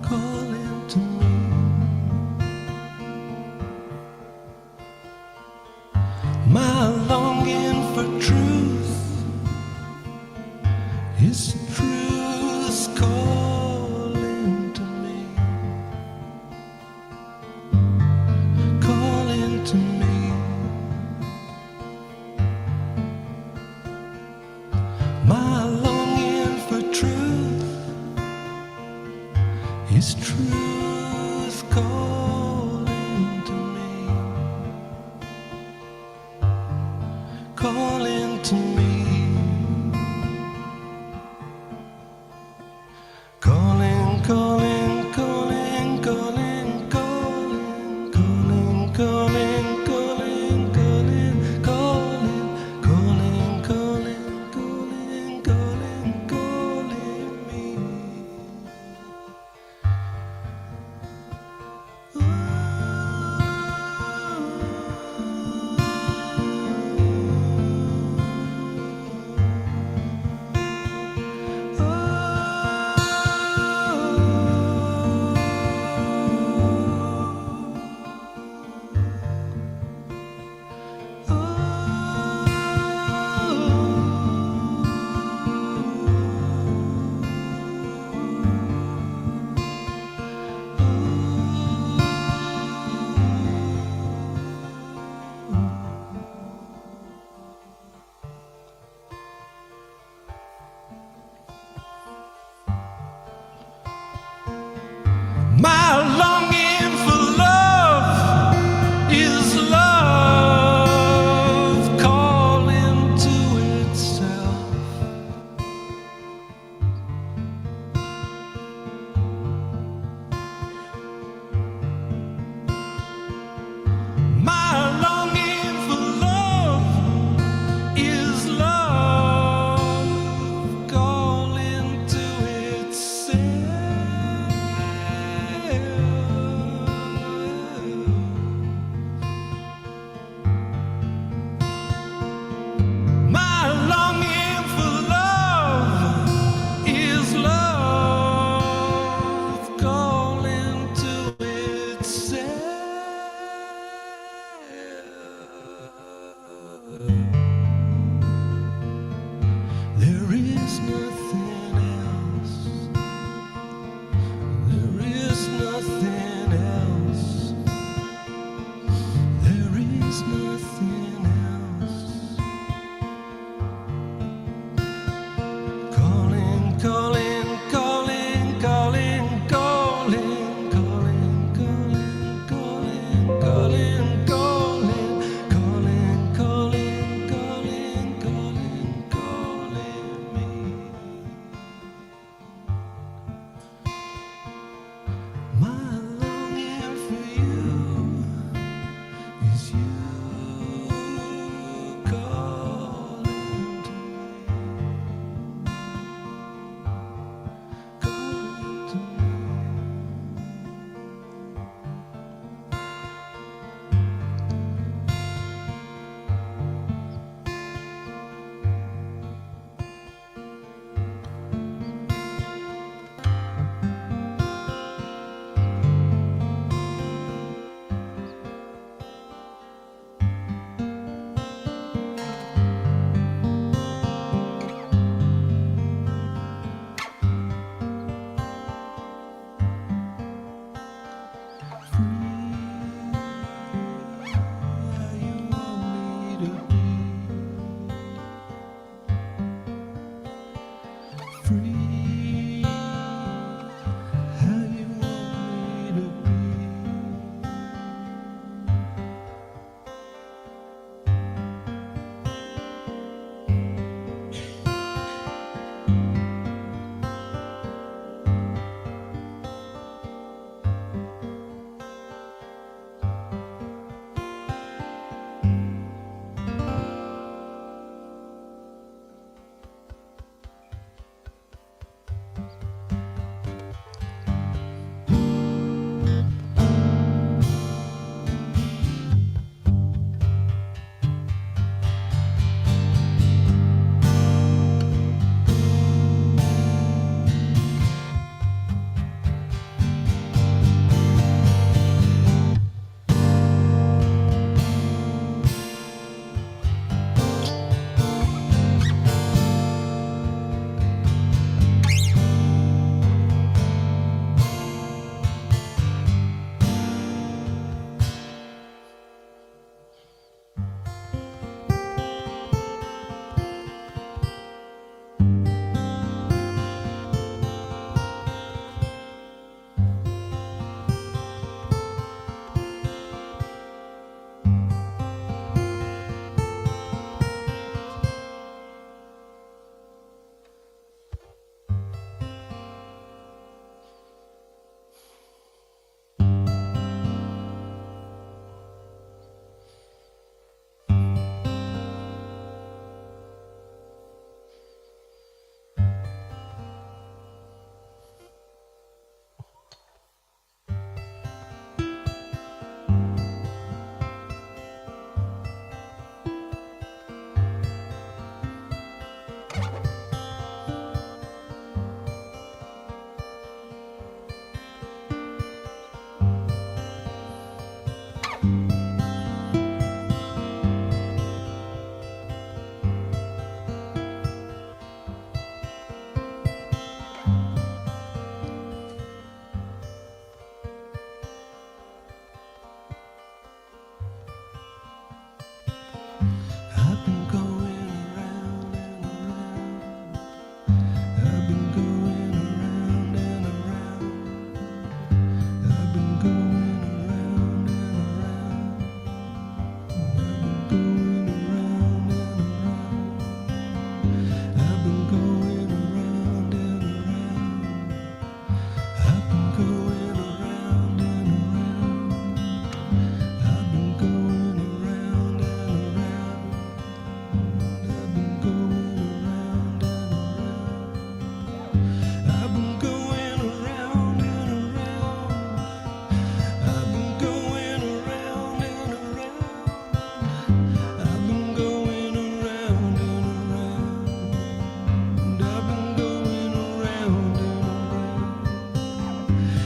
calling to me. My longing for truth is truth calling to me, calling to me. My longing for truth is truth calling to me, calling to me, calling, calling, calling, calling, calling, calling, calling, calling, calling, calling, calling, calling, calling, calling me. My longing for love is love calling to itself. My longing for love is love calling to itself.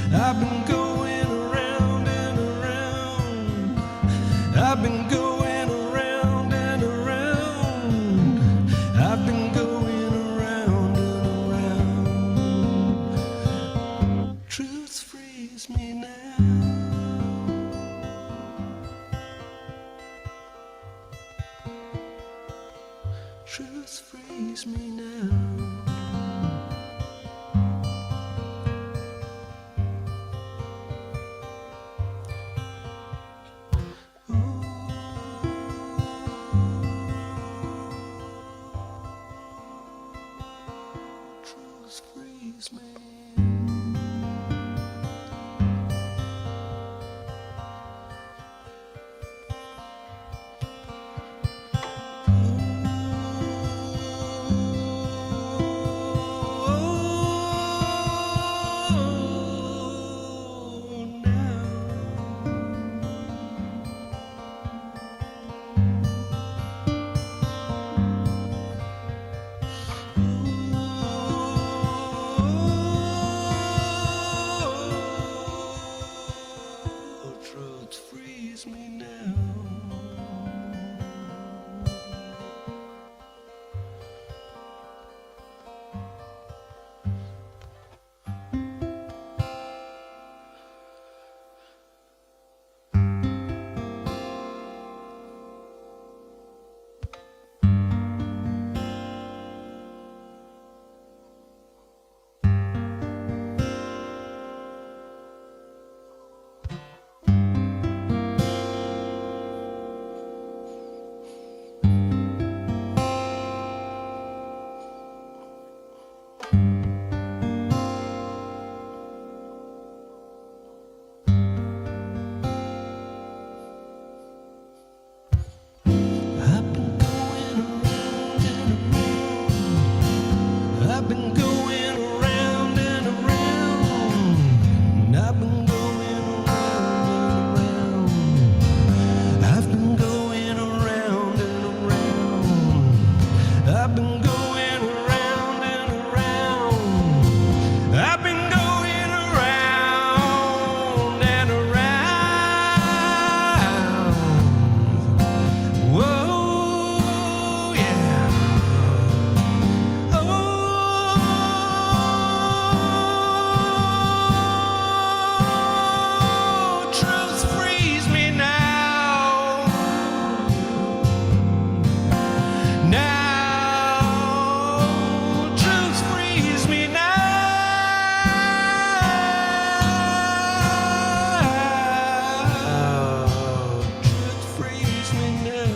I've been going around and around. I've been going around and around. I've been going around and around. Truth frees me now. Truth frees me now. Truth frees me. Truth frees me now. I've been going around and around. I've been going around and around. I've been going around and around. I've been going around and around. I've been going around and around. Whoa, yeah. Oh, truth frees me now. Now, truth frees me now. Truth frees me now.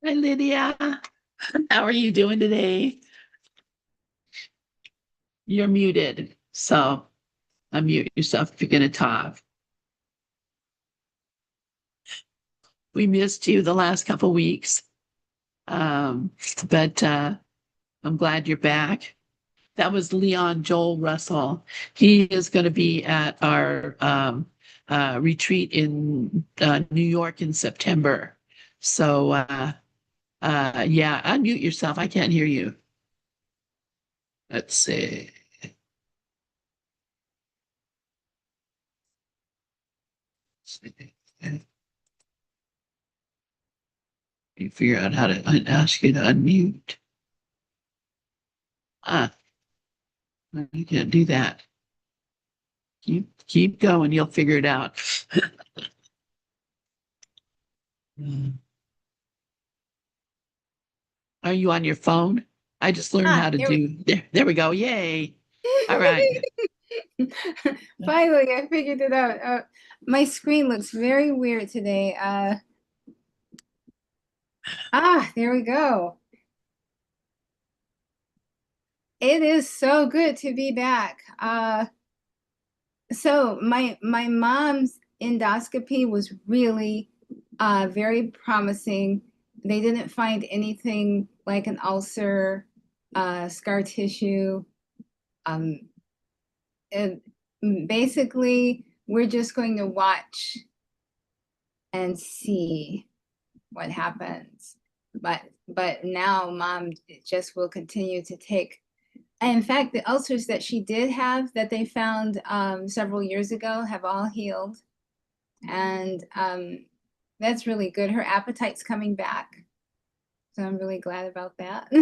Hi, Lydia. How are you doing today? You're muted, so unmute yourself if you're going to talk. We missed you the last couple weeks, but I'm glad you're back. That was Leon Joel Russell. He is going to be at our retreat in New York in September. So, yeah, unmute yourself. I can't hear you. Let's see. You figure out how to ask you to unmute. You can't do that. Keep going. You'll figure it out. Mm. Are you on your phone? I just learned Ah, how to there we do there we go. Yay. All right. Finally, I figured it out. My screen looks very weird today. There we go. It is so good to be back. So my mom's endoscopy was really very promising. They didn't find anything like an ulcer, scar tissue. Um, and basically, we're just going to watch and see what happens. But now mom just will continue to take. In fact, the ulcers that she did have that they found several years ago have all healed. And that's really good. Her appetite's coming back. So I'm really glad about that.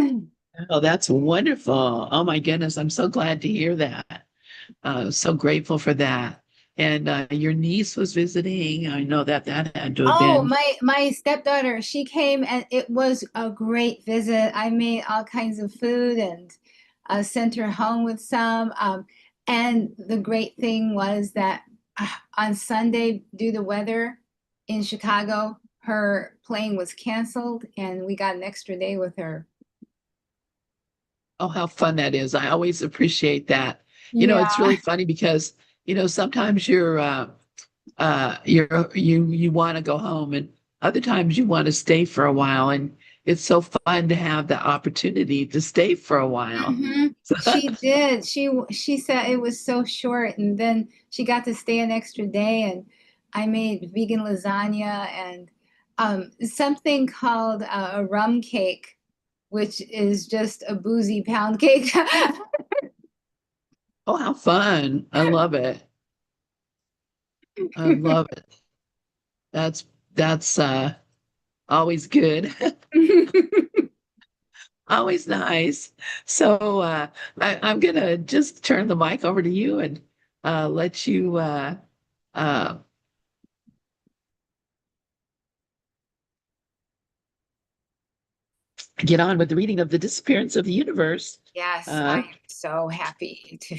Oh, that's wonderful. Oh my goodness. I'm so glad to hear that. So grateful for that. And your niece was visiting. I know that that had to have Oh, been. my stepdaughter, she came and it was a great visit. I made all kinds of food and sent her home with some. And the great thing was that on Sunday, due to weather in Chicago, her plane was canceled and we got an extra day with her. Oh, how fun that is. I always appreciate that. It's Yeah. really funny because, sometimes you want to go home and other times you want to stay for a while. And it's so fun to have the opportunity to stay for a while. Hmm. She did. She said it was so short, and then she got to stay an extra day. And I made vegan lasagna and something called a rum cake, which is just a boozy pound cake. Oh, how fun. I love it. I love it. That's always good. Always nice. So I'm gonna just turn the mic over to you and let you uh, get on with the reading of the Disappearance of the Universe. Yes, I Uh, am so happy to.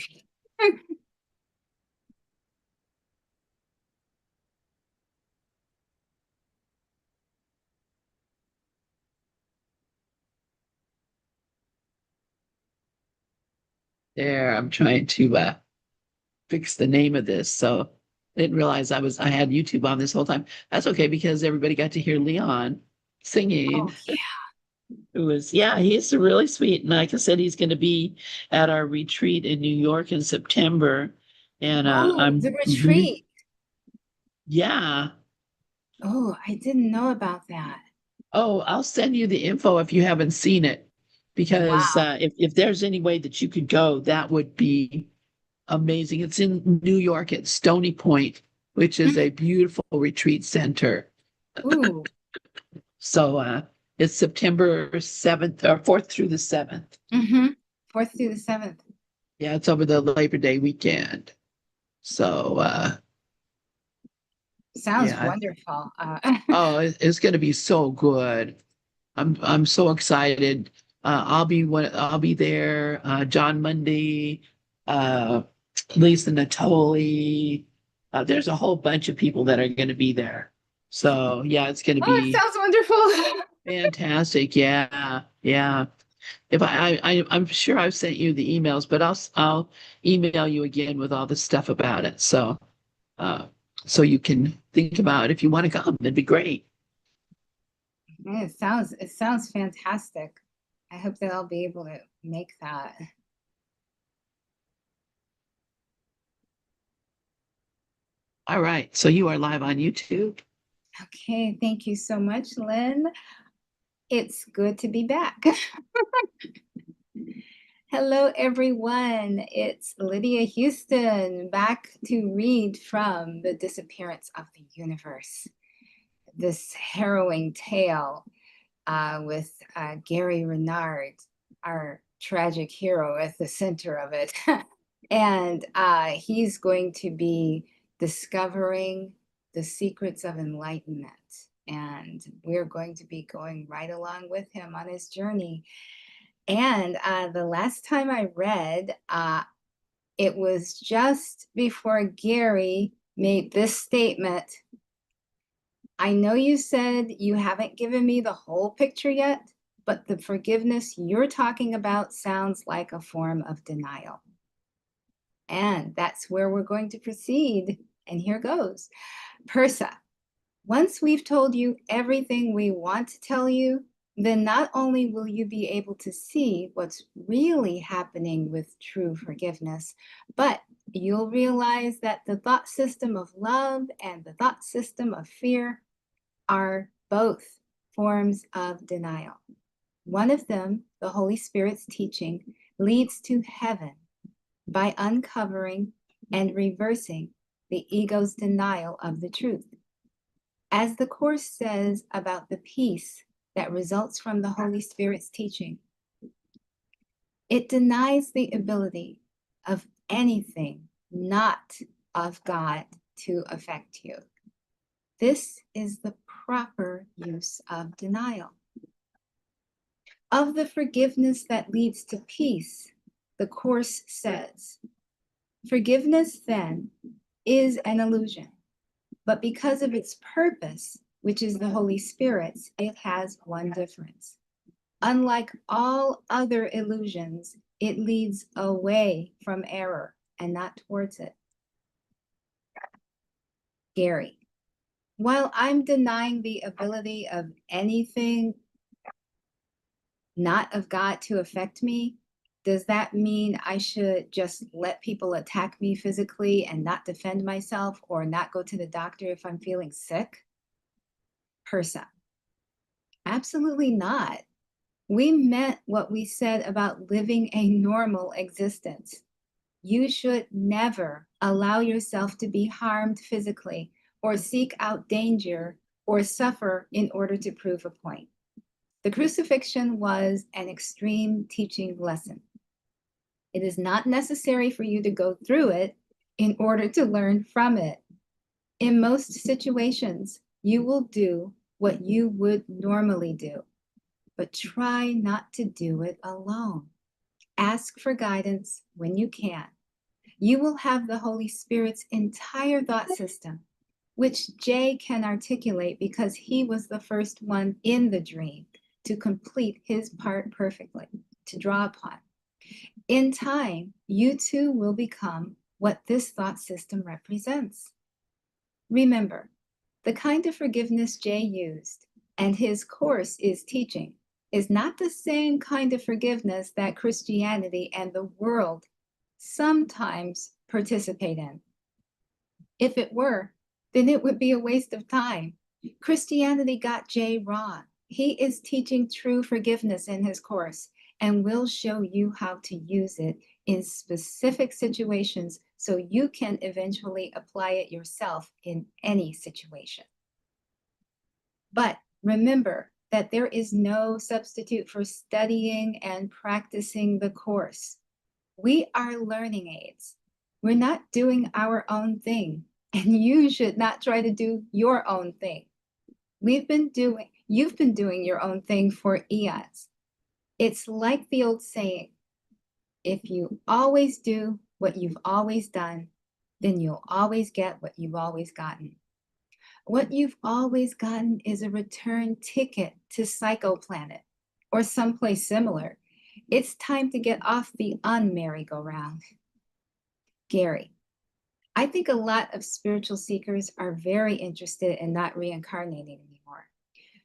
there, I'm trying to fix the name of this. So I didn't realize I had YouTube on this whole time. That's okay because everybody got to hear Leon Oh singing. yeah. It was, yeah, he's really sweet. And like I said, he's going to be at our retreat in New York in September. And Oh, the retreat. yeah. Oh, I didn't know about that. Oh, I'll send you the info if you haven't seen it, because Wow. if there's any way that you could go, that would be amazing. It's in New York at Stony Point, which is a beautiful retreat center. Ooh. So it's September 7th or 4th through the 7th. Mm-hmm. 4th through the 7th. Yeah, it's over the Labor Day weekend. So Sounds yeah. wonderful. Oh, it's going to be so good. I'm so excited. I'll be there. John Mundy, uh, Lisa Natoli. There's a whole bunch of people that are going to be there. So yeah, it's going to Oh, it be sounds wonderful. fantastic. Yeah, yeah. If I'm sure I've sent you the emails, but I'll email you again with all the stuff about it. Uh, so you can think about if you want to come. It'd be great. Yeah, it sounds fantastic. I hope that I'll be able to make that. All right. So you are live on YouTube. Okay, thank you so much, Lynn. It's good to be back. Hello, everyone. It's Lydia Huston back to read from The Disappearance of the Universe, this harrowing tale with Gary Renard, our tragic hero, at the center of it. And he's going to be discovering The Secrets of Enlightenment. And we're going to be going right along with him on his journey. And the last time I read, it was just before Gary made this statement. I know you said you haven't given me the whole picture yet, but the forgiveness you're talking about sounds like a form of denial. And that's where we're going to proceed. And here goes. Persa, once we've told you everything we want to tell you, then not only will you be able to see what's really happening with true forgiveness, but you'll realize that the thought system of love and the thought system of fear are both forms of denial. One of them, the Holy Spirit's teaching, leads to heaven by uncovering and reversing the ego's denial of the truth. As the Course says about the peace that results from the Holy Spirit's teaching, it denies the ability of anything not of God to affect you. This is the proper use of denial. Of the forgiveness that leads to peace, the Course says, forgiveness then is an illusion, but because of its purpose, which is the Holy Spirit's, it has one difference. Unlike all other illusions, it leads away from error and not towards it. Gary, while I'm denying the ability of anything not of God to affect me, does that mean I should just let people attack me physically and not defend myself or not go to the doctor if I'm feeling sick? Persa, absolutely not. We meant what we said about living a normal existence. You should never allow yourself to be harmed physically or seek out danger or suffer in order to prove a point. The crucifixion was an extreme teaching lesson. It is not necessary for you to go through it in order to learn from it. In most situations, you will do what you would normally do, but try not to do it alone. Ask for guidance when you can. You will have the Holy Spirit's entire thought system, which Jay can articulate because he was the first one in the dream to complete his part perfectly, to draw upon. In time, you too will become what this thought system represents. Remember, the kind of forgiveness Jay used and his course is teaching is not the same kind of forgiveness that Christianity and the world sometimes participate in. If it were, then it would be a waste of time. Christianity got Jay wrong. He is teaching true forgiveness in his course and will show you how to use it in specific situations so you can eventually apply it yourself in any situation. But remember that there is no substitute for studying and practicing the course. We are learning aids. We're not doing our own thing, and you should not try to do your own thing. You've been doing your own thing for eons. It's like the old saying, if you always do what you've always done, then you'll always get what you've always gotten. What you've always gotten is a return ticket to Psycho Planet or someplace similar. It's time to get off the un-merry-go-round. Gary, I think a lot of spiritual seekers are very interested in not reincarnating anymore.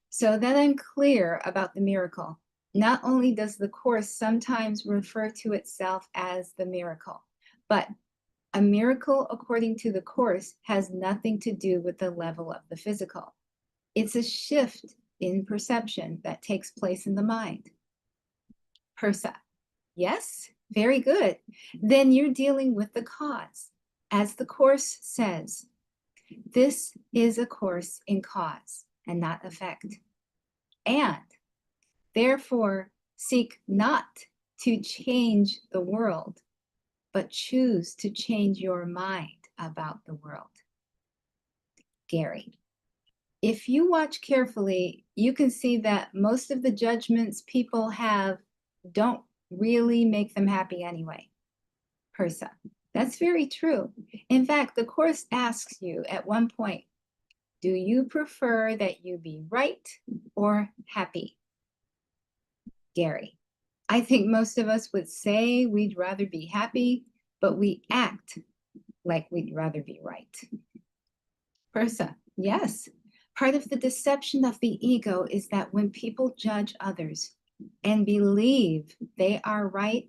So that I'm clear about the miracle, not only does the Course sometimes refer to itself as the miracle, but a miracle, according to the Course, has nothing to do with the level of the physical. It's a shift in perception that takes place in the mind. Persa, yes, very good. Then you're dealing with the cause. As the Course says, this is a course in cause and not effect. And therefore, seek not to change the world, but choose to change your mind about the world. Gary. If you watch carefully, you can see that most of the judgments people have don't really make them happy anyway. Persa. That's very true. In fact, the Course asks you at one point, do you prefer that you be right or happy? Gary. I think most of us would say we'd rather be happy, but we act like we'd rather be right. Persa. Yes. Part of the deception of the ego is that when people judge others and believe they are right,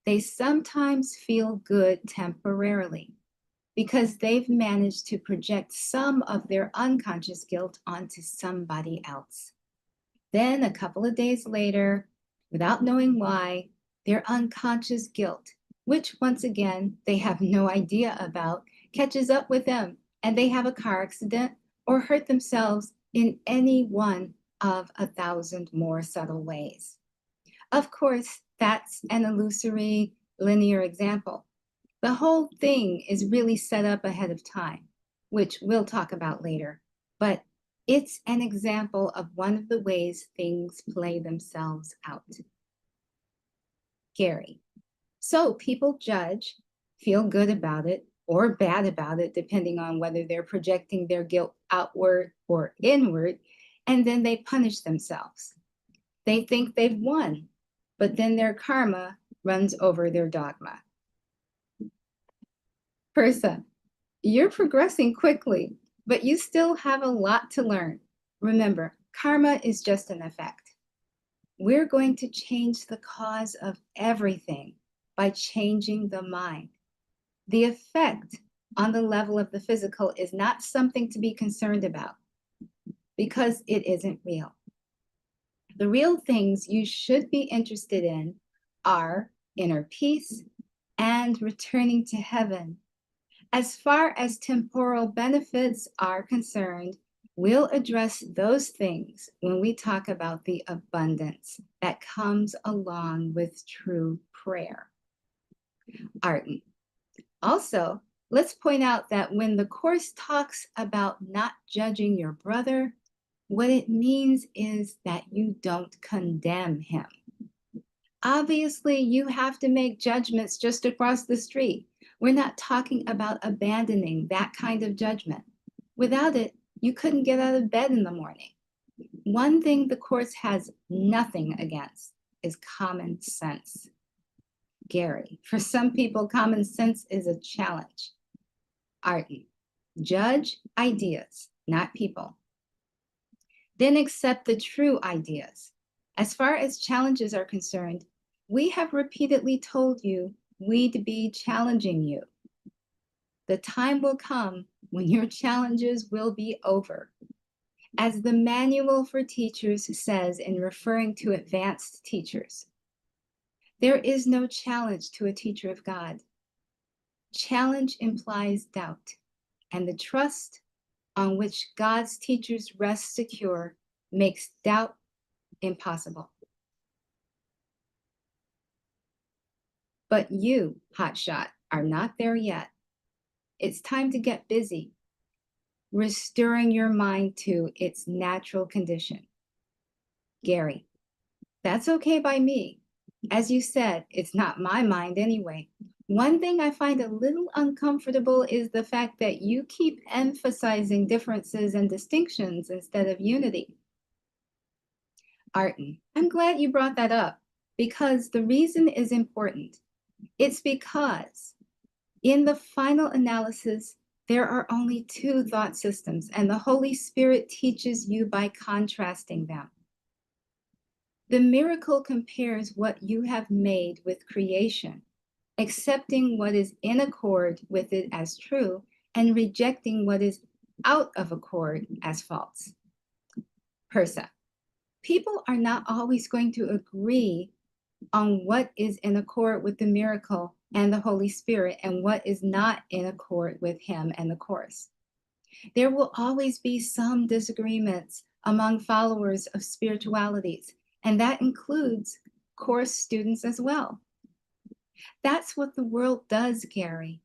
they sometimes feel good temporarily because they've managed to project some of their unconscious guilt onto somebody else. Then a couple of days later, without knowing why, their unconscious guilt, which once again they have no idea about, catches up with them and they have a car accident or hurt themselves in any one of 1,000 more subtle ways. Of course, that's an illusory linear example. The whole thing is really set up ahead of time, which we'll talk about later, but it's an example of one of the ways things play themselves out. Gary. So people judge, feel good about it, or bad about it, depending on whether they're projecting their guilt outward or inward, and then they punish themselves. They think they've won, but then their karma runs over their dogma. Persa, you're progressing quickly, but you still have a lot to learn. Remember, karma is just an effect. We're going to change the cause of everything by changing the mind. The effect on the level of the physical is not something to be concerned about because it isn't real. The real things you should be interested in are inner peace and returning to heaven. As far as temporal benefits are concerned, we'll address those things when we talk about the abundance that comes along with true prayer. Arden. Also, let's point out that when the Course talks about not judging your brother, what it means is that you don't condemn him. Obviously, you have to make judgments just across the street. We're not talking about abandoning that kind of judgment. Without it, you couldn't get out of bed in the morning. One thing the Course has nothing against is common sense. Gary, for some people, common sense is a challenge. Arden, judge ideas, not people. Then accept the true ideas. As far as challenges are concerned, we have repeatedly told you we'd be challenging you. The time will come when your challenges will be over. As the Manual for Teachers says in referring to advanced teachers, there is no challenge to a teacher of God. Challenge implies doubt, and the trust on which God's teachers rest secure makes doubt impossible. But you, hotshot, are not there yet. It's time to get busy, restoring your mind to its natural condition. Gary, that's okay by me. As you said, it's not my mind anyway. One thing I find a little uncomfortable is the fact that you keep emphasizing differences and distinctions instead of unity. Arden, I'm glad you brought that up because the reason is important. It's because in the final analysis, there are only two thought systems, and the Holy Spirit teaches you by contrasting them. The miracle compares what you have made with creation, accepting what is in accord with it as true and rejecting what is out of accord as false. Persa, people are not always going to agree on what is in accord with the miracle and the Holy Spirit and what is not in accord with Him and the Course. There will always be some disagreements among followers of spiritualities, and that includes Course students as well. That's what the world does, Gary.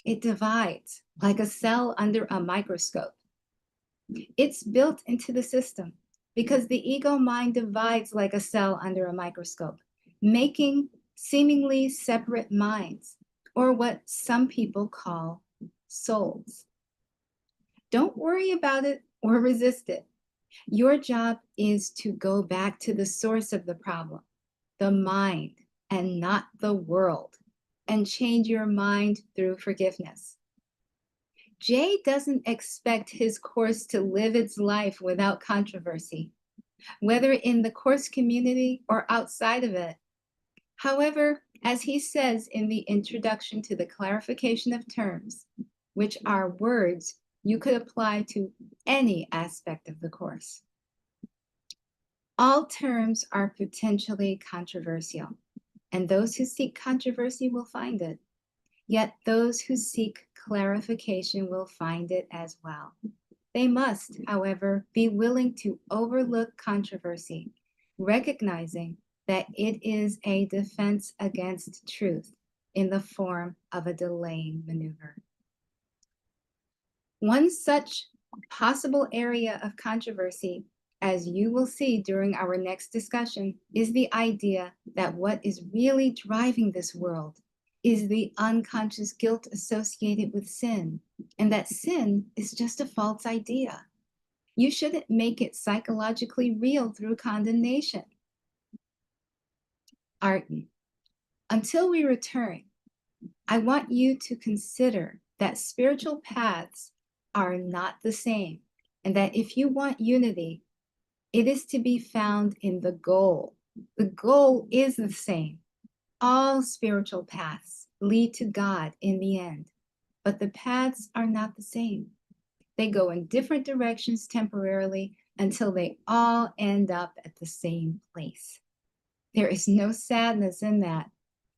It divides like a cell under a microscope. It's built into the system because the ego mind divides like a cell under a microscope, making seemingly separate minds, or what some people call souls. Don't worry about it or resist it. Your job is to go back to the source of the problem, the mind, and not the world, and change your mind through forgiveness. Jay doesn't expect his course to live its life without controversy, whether in the course community or outside of it. However, as he says in the introduction to the clarification of terms, which are words you could apply to any aspect of the course, all terms are potentially controversial, and those who seek controversy will find it. Yet those who seek clarification will find it as well. They must, however, be willing to overlook controversy, recognizing that it is a defense against truth in the form of a delaying maneuver. One such possible area of controversy, as you will see during our next discussion, is the idea that what is really driving this world is the unconscious guilt associated with sin, and that sin is just a false idea. You shouldn't make it psychologically real through condemnation. Arden, until we return, I want you to consider that spiritual paths are not the same, and that if you want unity, it is to be found in the goal. The goal is the same. All spiritual paths lead to God in the end, but the paths are not the same. They go in different directions temporarily until they all end up at the same place. There is no sadness in that.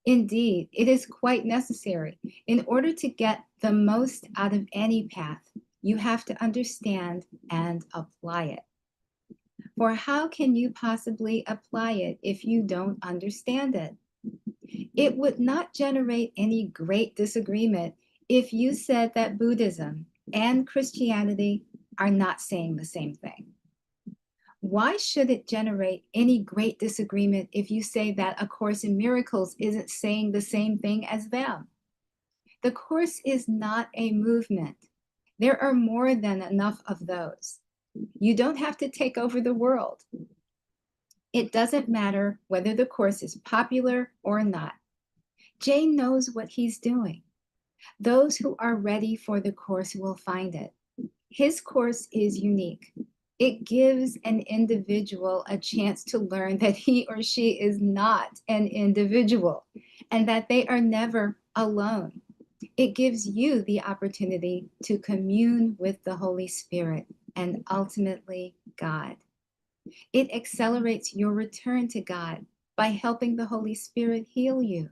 Indeed, it is quite necessary. In order to get the most out of any path, you have to understand and apply it. For how can you possibly apply it if you don't understand it? It would not generate any great disagreement if you said that Buddhism and Christianity are not saying the same thing. Why should it generate any great disagreement if you say that A Course in Miracles isn't saying the same thing as them? The Course is not a movement. There are more than enough of those. You don't have to take over the world. It doesn't matter whether the Course is popular or not. Jay knows what he's doing. Those who are ready for the Course will find it. His Course is unique. It gives an individual a chance to learn that he or she is not an individual and that they are never alone. It gives you the opportunity to commune with the Holy Spirit and ultimately God. It accelerates your return to God by helping the Holy Spirit heal you.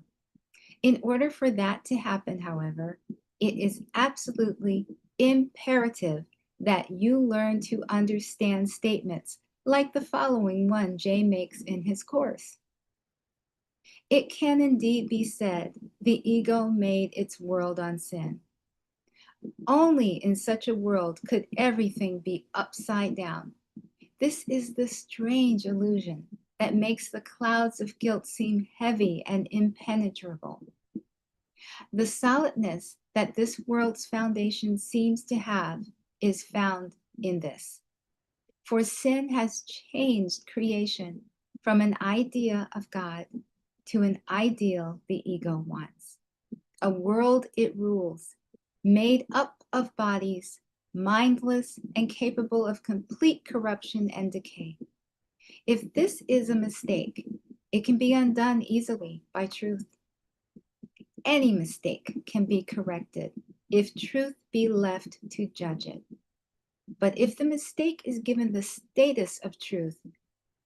In order for that to happen, however, it is absolutely imperative that you learn to understand statements like the following one Jay makes in his course. It can indeed be said, the ego made its world on sin. Only in such a world could everything be upside down. This is the strange illusion that makes the clouds of guilt seem heavy and impenetrable. The solidness that this world's foundation seems to have is found in this. For sin has changed creation from an idea of God to an ideal the ego wants. A world it rules, made up of bodies, mindless and capable of complete corruption and decay. If this is a mistake, it can be undone easily by truth. Any mistake can be corrected if truth be left to judge it. But if the mistake is given the status of truth,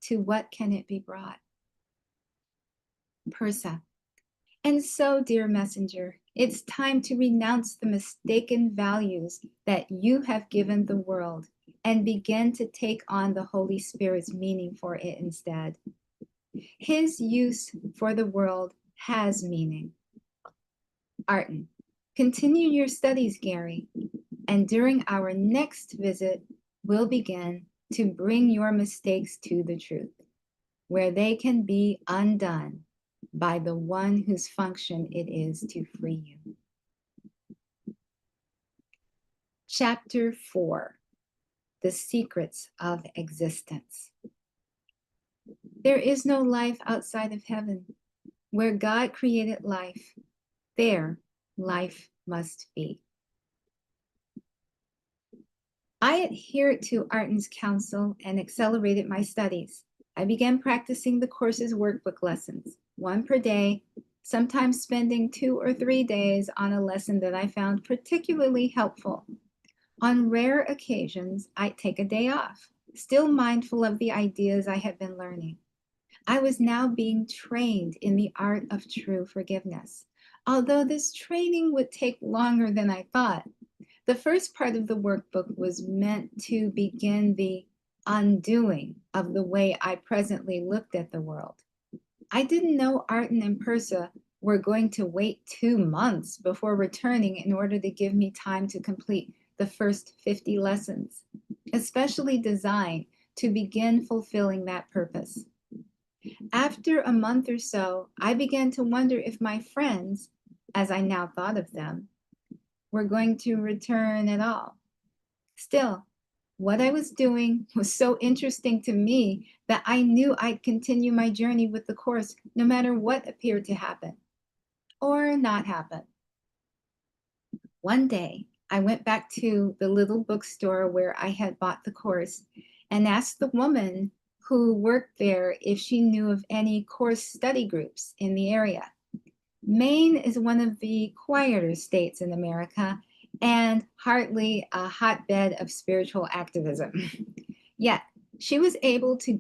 to what can it be brought? Persa. And so, dear messenger, it's time to renounce the mistaken values that you have given the world and begin to take on the Holy Spirit's meaning for it instead. His use for the world has meaning. Arden, continue your studies, Gary, and during our next visit, will begin to bring your mistakes to the truth, where they can be undone by the one whose function it is to free you. Chapter 4, The Secrets of Existence. There is no life outside of heaven. Where God created life, there life must be. I adhered to Arden's counsel and accelerated my studies. I began practicing the course's workbook lessons, one per day, sometimes spending 2 or 3 days on a lesson that I found particularly helpful. On rare occasions, I'd take a day off, still mindful of the ideas I had been learning. I was now being trained in the art of true forgiveness. Although this training would take longer than I thought, the first part of the workbook was meant to begin the undoing of the way I presently looked at the world. I didn't know Arden and Persa were going to wait 2 months before returning in order to give me time to complete the first 50 lessons, especially designed to begin fulfilling that purpose. After a month or so, I began to wonder if my friends, as I now thought of them, were going to return at all. Still, what I was doing was so interesting to me that I knew I'd continue my journey with the course no matter what appeared to happen or not happen. One day, I went back to the little bookstore where I had bought the course and asked the woman who worked there if she knew of any course study groups in the area. Maine is one of the quieter states in America and hardly a hotbed of spiritual activism. Yet, she was able to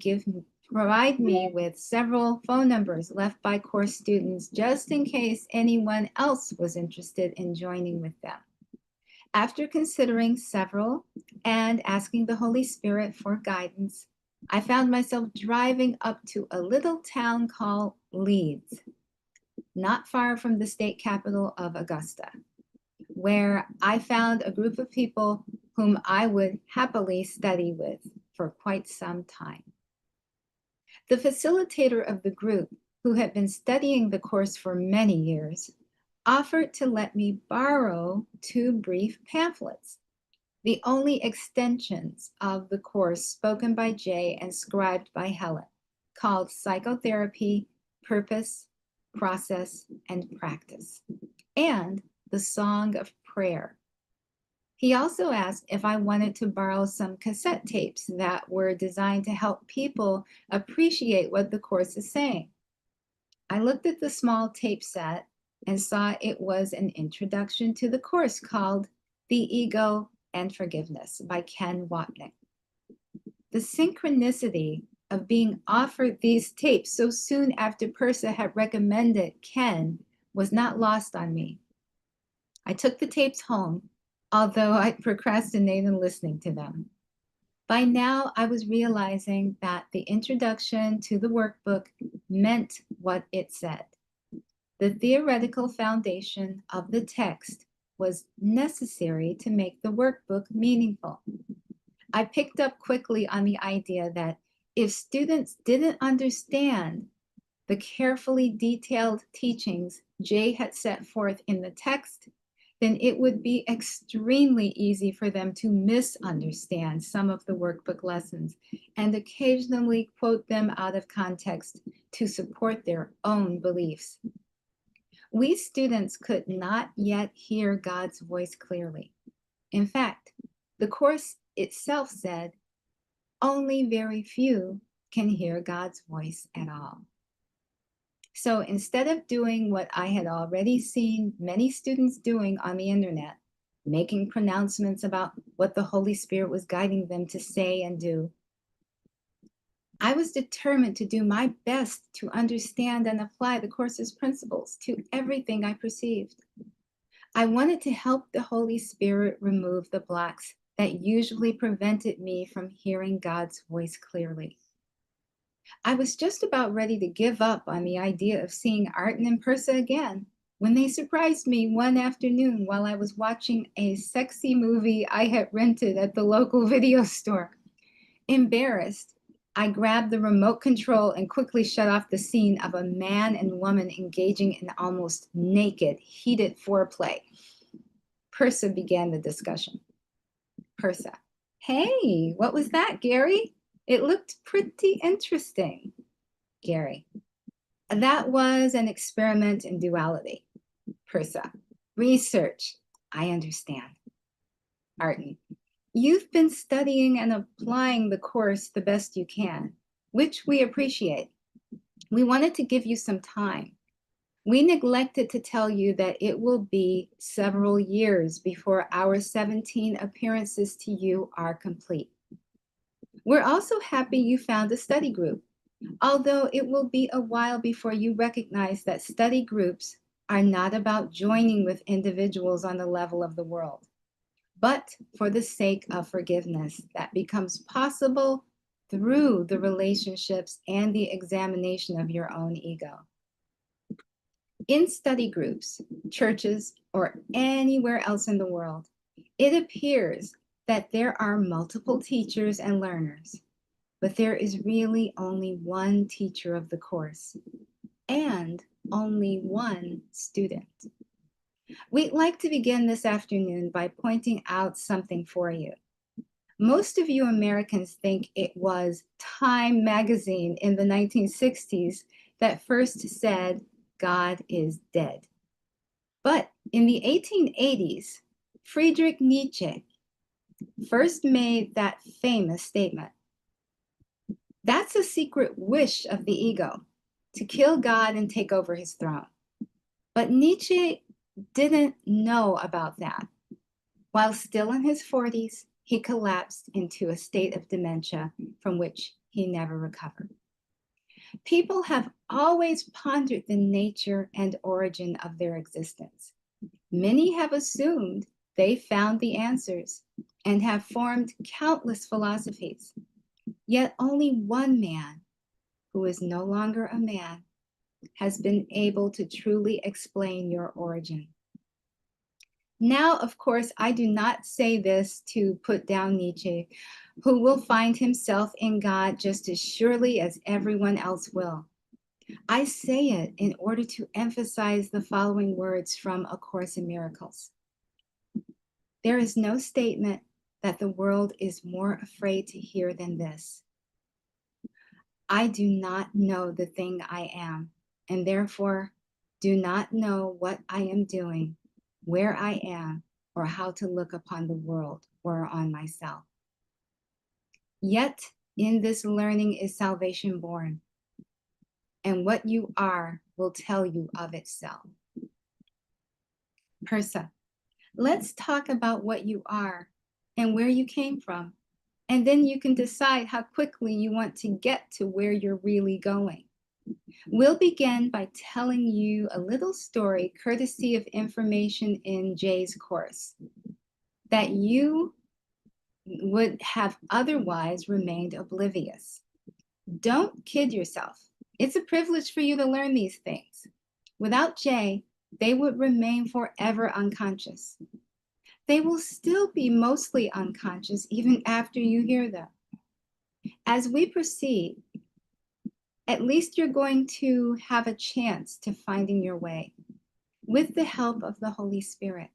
provide me with several phone numbers left by course students just in case anyone else was interested in joining with them. After considering several and asking the Holy Spirit for guidance, I found myself driving up to a little town called Leeds, not far from the state capital of Augusta, where I found a group of people whom I would happily study with for quite some time. The facilitator of the group, who had been studying the course for many years, offered to let me borrow 2 brief pamphlets, the only extensions of the course spoken by Jay and scribed by Helen, called Psychotherapy, Purpose, Process, and Practice, and The Song of Prayer. He also asked if I wanted to borrow some cassette tapes that were designed to help people appreciate what the course is saying. I looked at the small tape set and saw it was an introduction to the course called The Ego and Forgiveness by Ken Wapnick. The synchronicity of being offered these tapes so soon after Persa had recommended Ken was not lost on me. I took the tapes home, although I procrastinated listening to them. By now, I was realizing that the introduction to the workbook meant what it said. The theoretical foundation of the text was necessary to make the workbook meaningful. I picked up quickly on the idea that if students didn't understand the carefully detailed teachings Jay had set forth in the text, then it would be extremely easy for them to misunderstand some of the workbook lessons and occasionally quote them out of context to support their own beliefs. We students could not yet hear God's voice clearly. In fact, the course itself said, only very few can hear God's voice at all. So instead of doing what I had already seen many students doing on the internet, making pronouncements about what the Holy Spirit was guiding them to say and do, I was determined to do my best to understand and apply the course's principles to everything I perceived. I wanted to help the Holy Spirit remove the blocks that usually prevented me from hearing God's voice clearly. I was just about ready to give up on the idea of seeing Arden and Persa again when they surprised me one afternoon while I was watching a sexy movie I had rented at the local video store. Embarrassed, I grabbed the remote control and quickly shut off the scene of a man and woman engaging in almost naked, heated foreplay. Persa began the discussion. Persa: "Hey, what was that, Gary? It looked pretty interesting." Gary: "That was an experiment in duality." Persa: "Research. I understand." Arden: "You've been studying and applying the course the best you can, which we appreciate. We wanted to give you some time. We neglected to tell you that it will be several years before our 17 appearances to you are complete. We're also happy you found a study group, although it will be a while before you recognize that study groups are not about joining with individuals on the level of the world, but for the sake of forgiveness that becomes possible through the relationships and the examination of your own ego. In study groups, churches, or anywhere else in the world, it appears that there are multiple teachers and learners, but there is really only one teacher of the course and only one student. We'd like to begin this afternoon by pointing out something for you. Most of you Americans think it was Time magazine in the 1960s that first said, "God is dead." But in the 1880s, Friedrich Nietzsche first made that famous statement. That's a secret wish of the ego, to kill God and take over his throne. But Nietzsche didn't know about that. While still in his 40s, he collapsed into a state of dementia from which he never recovered. People have always pondered the nature and origin of their existence. Many have assumed they found the answers and have formed countless philosophies. Yet only one man, who is no longer a man, has been able to truly explain your origin. Now, of course, I do not say this to put down Nietzsche, who will find himself in God just as surely as everyone else will. I say it in order to emphasize the following words from A Course in Miracles. There is no statement that the world is more afraid to hear than this. I do not know the thing I am, and therefore do not know what I am doing, where I am, or how to look upon the world or on myself. Yet in this learning is salvation born, and what you are will tell you of itself. Persa: let's talk about what you are and where you came from, and then you can decide how quickly you want to get to where you're really going. We'll begin by telling you a little story courtesy of information in Jay's course that you would have otherwise remained oblivious. Don't kid yourself. It's a privilege for you to learn these things. Without Jay, they would remain forever unconscious. They will still be mostly unconscious even after you hear them. As we proceed, at least you're going to have a chance to finding your way with the help of the Holy Spirit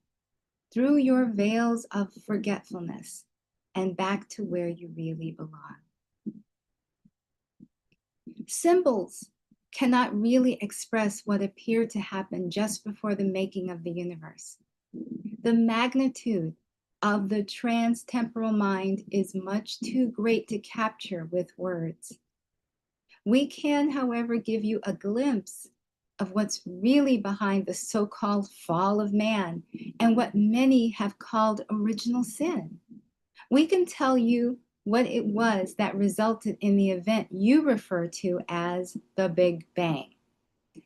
through your veils of forgetfulness and back to where you really belong. Symbols cannot really express what appeared to happen just before the making of the universe. The magnitude of the trans-temporal mind is much too great to capture with words. We can, however, give you a glimpse of what's really behind the so-called fall of man and what many have called original sin. We can tell you what it was that resulted in the event you refer to as the Big Bang.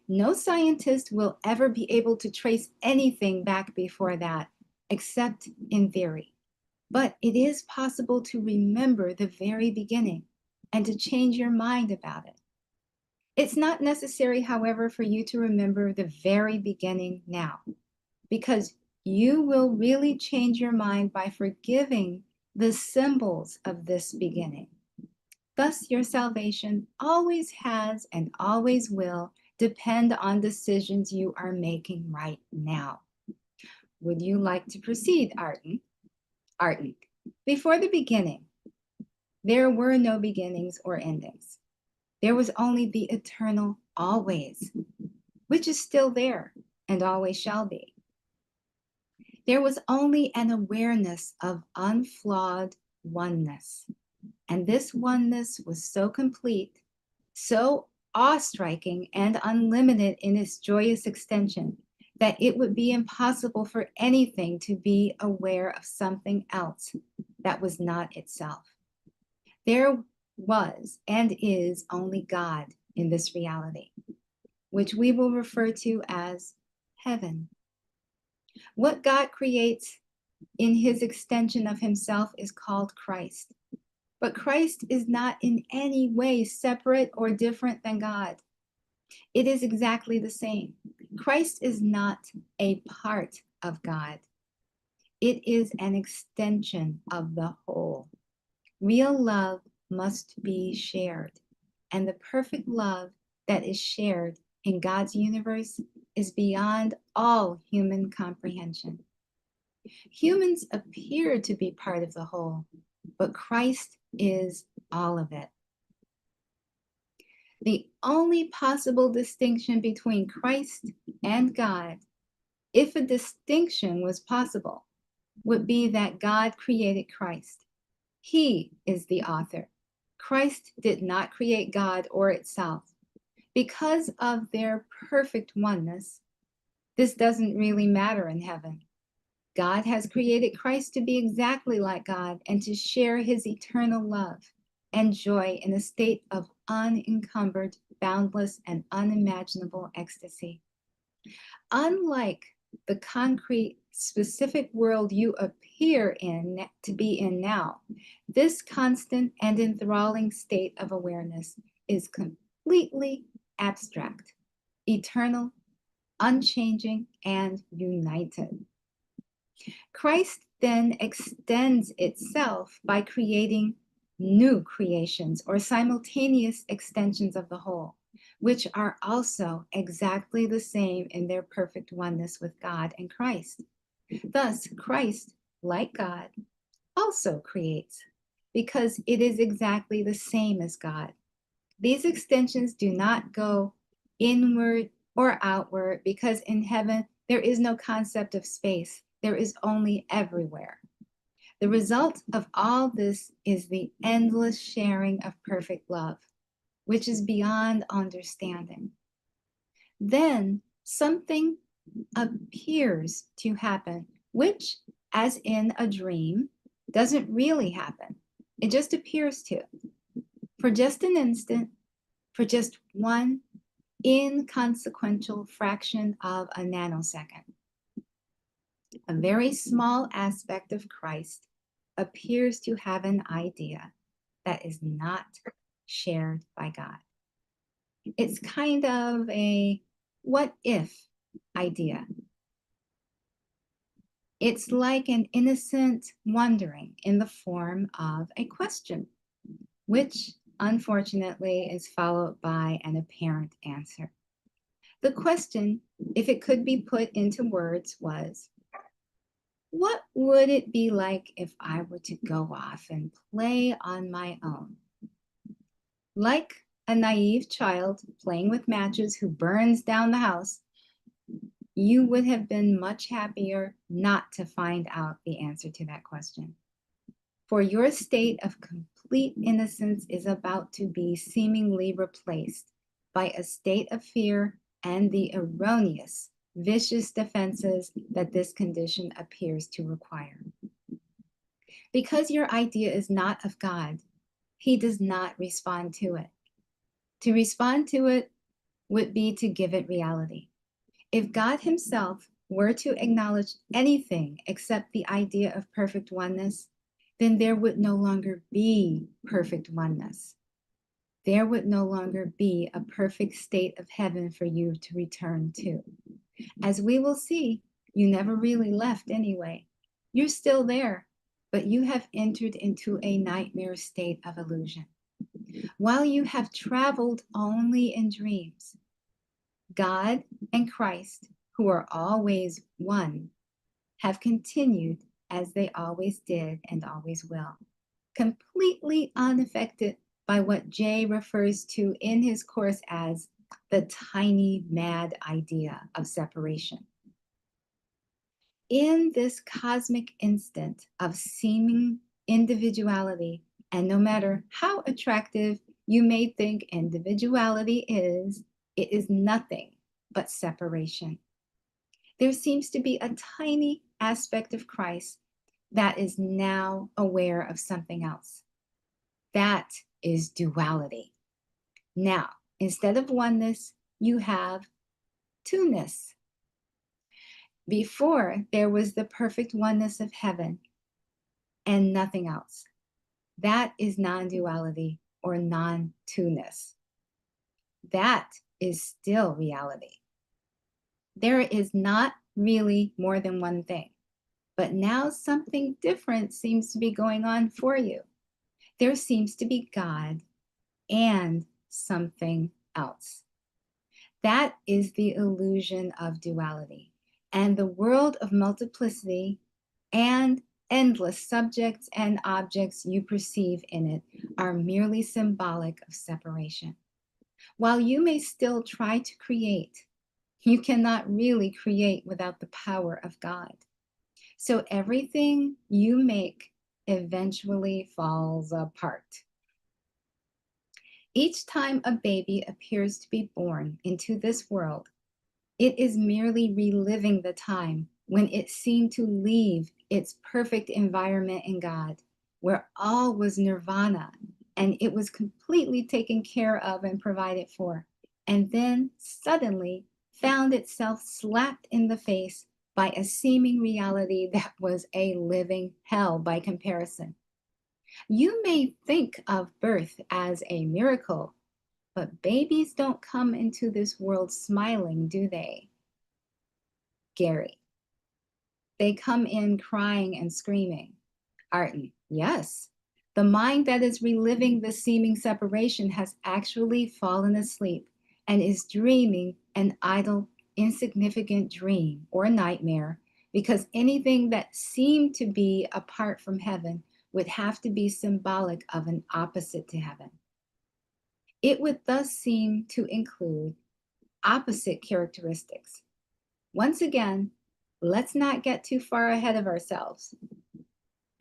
No scientist will ever be able to trace anything back before that, except in theory. But it is possible to remember the very beginning and to change your mind about it. It's not necessary, however, for you to remember the very beginning now, because you will really change your mind by forgiving the symbols of this beginning. Thus, your salvation always has and always will depend on decisions you are making right now. Would you like to proceed, Arden? Arden, before the beginning, there were no beginnings or endings. There was only the eternal always, which is still there and always shall be. There was only an awareness of unflawed oneness. And this oneness was so complete, so awe-striking and unlimited in its joyous extension, that it would be impossible for anything to be aware of something else that was not itself. There was and is only God in this reality, which we will refer to as heaven. What God creates in his extension of himself is called Christ. But Christ is not in any way separate or different than God. It is exactly the same. Christ is not a part of God. It is an extension of the whole. Real love must be shared, and the perfect love that is shared in God's universe is beyond all human comprehension. Humans appear to be part of the whole, but Christ is all of it. The only possible distinction between Christ and God, if a distinction was possible, would be that God created Christ. He is the author. Christ did not create God or itself. Because of their perfect oneness, this doesn't really matter in heaven. God has created Christ to be exactly like God and to share his eternal love and joy in a state of unencumbered, boundless, and unimaginable ecstasy. Unlike the concrete, specific world you appear in to be in now, this constant and enthralling state of awareness is completely abstract, eternal, unchanging, and united. Christ then extends itself by creating new creations or simultaneous extensions of the whole, which are also exactly the same in their perfect oneness with God and Christ. Thus, Christ, like God, also creates because it is exactly the same as God. These extensions do not go inward or outward because in heaven there is no concept of space. There is only everywhere. The result of all this is the endless sharing of perfect love, which is beyond understanding. Then something appears to happen, which, as in a dream, doesn't really happen. It just appears to. For just an instant, for just one inconsequential fraction of a nanosecond. A very small aspect of Christ appears to have an idea that is not shared by God. It's kind of a what if idea. It's like an innocent wondering in the form of a question, which unfortunately is followed by an apparent answer. The question, if it could be put into words, was, what would it be like if I were to go off and play on my own? Like a naive child playing with matches who burns down the house, you would have been much happier not to find out the answer to that question. For your state of complete innocence is about to be seemingly replaced by a state of fear and the erroneous, vicious defenses that this condition appears to require. Because your idea is not of God, he does not respond to it. To respond to it would be to give it reality. If God himself were to acknowledge anything except the idea of perfect oneness, then there would no longer be perfect oneness. there would no longer be a perfect state of heaven for you to return to. As we will see, you never really left anyway. You're still there, but you have entered into a nightmare state of illusion. While you have traveled only in dreams, God and Christ, who are always one, have continued as they always did and always will, completely unaffected by what Jay refers to in his course as the tiny mad idea of separation. In this cosmic instant of seeming individuality, and no matter how attractive you may think individuality is, it is nothing but separation. There seems to be a tiny aspect of Christ that is now aware of something else. That is duality. Now, instead of oneness, you have two-ness. Before, there was the perfect oneness of heaven and nothing else. That is non-duality or non-two-ness. That is still reality. There is not really more than one thing, but now something different seems to be going on for you. There seems to be God and something else. That is the illusion of duality. And the world of multiplicity and endless subjects and objects you perceive in it are merely symbolic of separation. While you may still try to create, you cannot really create without the power of God. So everything you make eventually falls apart. Each time a baby appears to be born into this world, it is merely reliving the time when it seemed to leave its perfect environment in God, where all was nirvana and it was completely taken care of and provided for, and then suddenly found itself slapped in the face by a seeming reality that was a living hell by comparison. You may think of birth as a miracle, but babies don't come into this world smiling, do they? Gary. They come in crying and screaming. Arden. Yes. The mind that is reliving the seeming separation has actually fallen asleep and is dreaming an idle, insignificant dream or nightmare, because anything that seemed to be apart from heaven would have to be symbolic of an opposite to heaven. It would thus seem to include opposite characteristics. Once again, let's not get too far ahead of ourselves.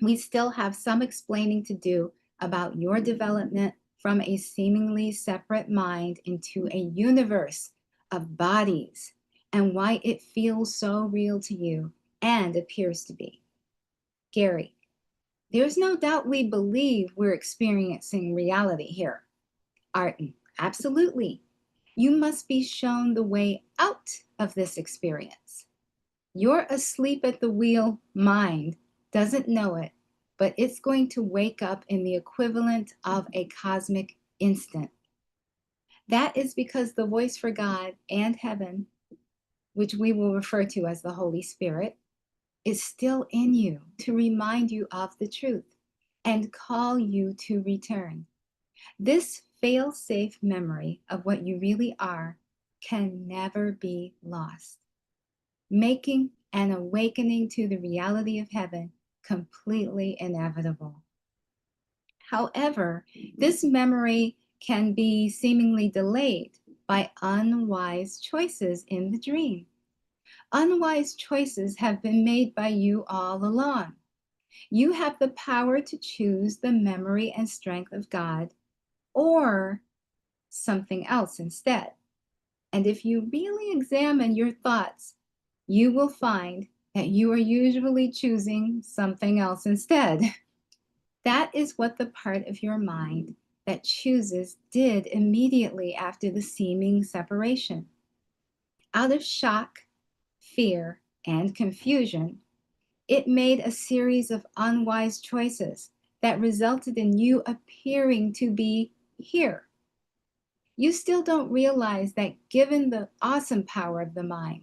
We still have some explaining to do about your development from a seemingly separate mind into a universe of bodies and why it feels so real to you and appears to be. Gary, there's no doubt we believe we're experiencing reality here. Arden, absolutely. You must be shown the way out of this experience. Your asleep at the wheel mind doesn't know it, but it's going to wake up in the equivalent of a cosmic instant. That is because the voice for God and heaven, which we will refer to as the Holy Spirit, is still in you to remind you of the truth and call you to return. This fail-safe memory of what you really are can never be lost, making an awakening to the reality of heaven completely inevitable. However, this memory can be seemingly delayed by unwise choices in the dream. Unwise choices have been made by you all along. You have the power to choose the memory and strength of God or something else instead. And if you really examine your thoughts, you will find that you are usually choosing something else instead. That is what the part of your mind that chooses did immediately after the seeming separation. Out of shock, fear, and confusion, it made a series of unwise choices that resulted in you appearing to be here you still don't realize that given the awesome power of the mind,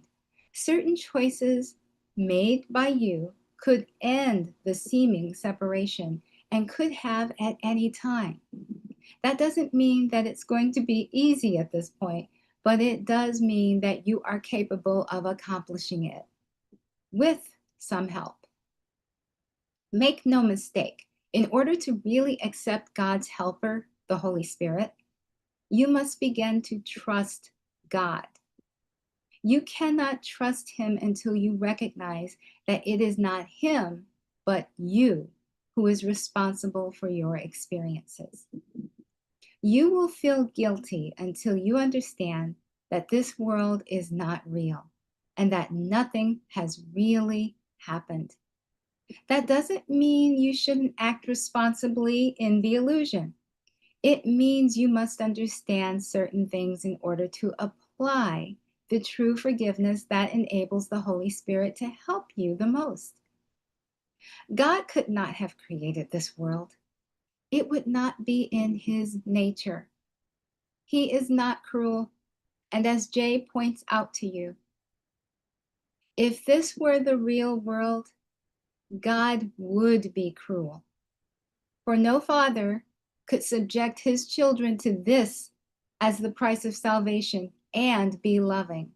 certain choices made by you could end the seeming separation and could have at any time. That doesn't mean that it's going to be easy at this point, but it does mean that you are capable of accomplishing it with some help. Make no mistake, in order to really accept God's helper, the Holy Spirit, you must begin to trust God. You cannot trust Him until you recognize that it is not Him, but you who is responsible for your experiences. You will feel guilty until you understand that this world is not real and that nothing has really happened. That doesn't mean you shouldn't act responsibly in the illusion. It means you must understand certain things in order to apply the true forgiveness that enables the Holy Spirit to help you the most. God could not have created this world. It would not be in His nature. He is not cruel. And as Jay points out to you, if this were the real world, God would be cruel. For no father could subject his children to this as the price of salvation and be loving.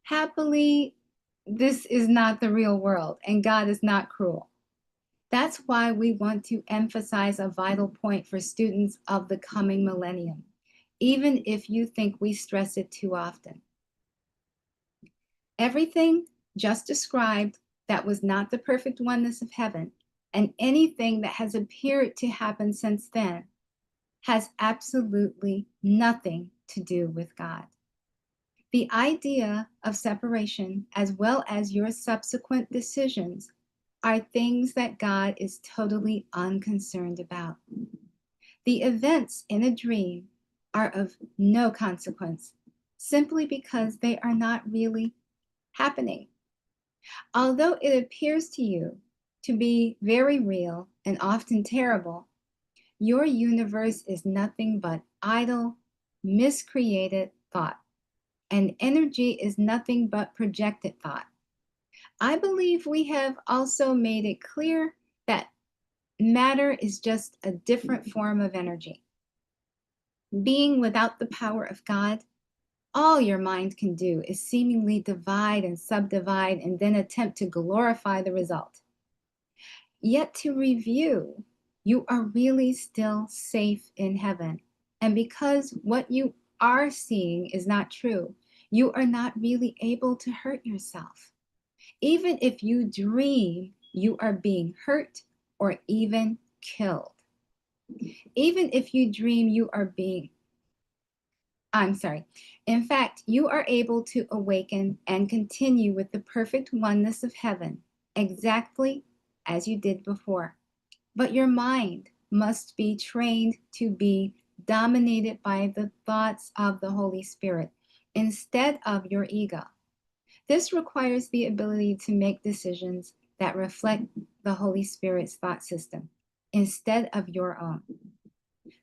Happily, this is not the real world, and God is not cruel. That's why we want to emphasize a vital point for students of the coming millennium, even if you think we stress it too often. Everything just described that was not the perfect oneness of heaven, and anything that has appeared to happen since then, has absolutely nothing to do with God. The idea of separation, as well as your subsequent decisions, are things that God is totally unconcerned about. The events in a dream are of no consequence, simply because they are not really happening. Although it appears to you to be very real and often terrible, your universe is nothing but idle, miscreated thought, and energy is nothing but projected thought. I believe we have also made it clear that matter is just a different form of energy. Being without the power of God, all your mind can do is seemingly divide and subdivide and then attempt to glorify the result. Yet to review, you are really still safe in heaven. And because what you are seeing is not true, you are not really able to hurt yourself. Even if you dream you are being hurt or even killed. Even if you dream you are in fact, you are able to awaken and continue with the perfect oneness of heaven, exactly as you did before. But your mind must be trained to be dominated by the thoughts of the Holy Spirit instead of your ego. This requires the ability to make decisions that reflect the Holy Spirit's thought system instead of your own.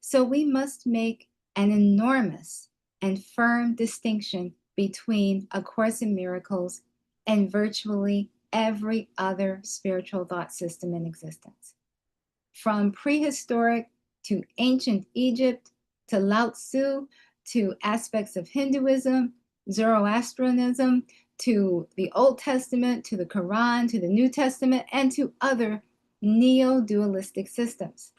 So we must make an enormous and firm distinction between A Course in Miracles and virtually every other spiritual thought system in existence. From prehistoric to ancient Egypt, to Lao Tzu, to aspects of Hinduism, Zoroastrianism, to the Old Testament, to the Quran, to the New Testament, and to other neo-dualistic systems.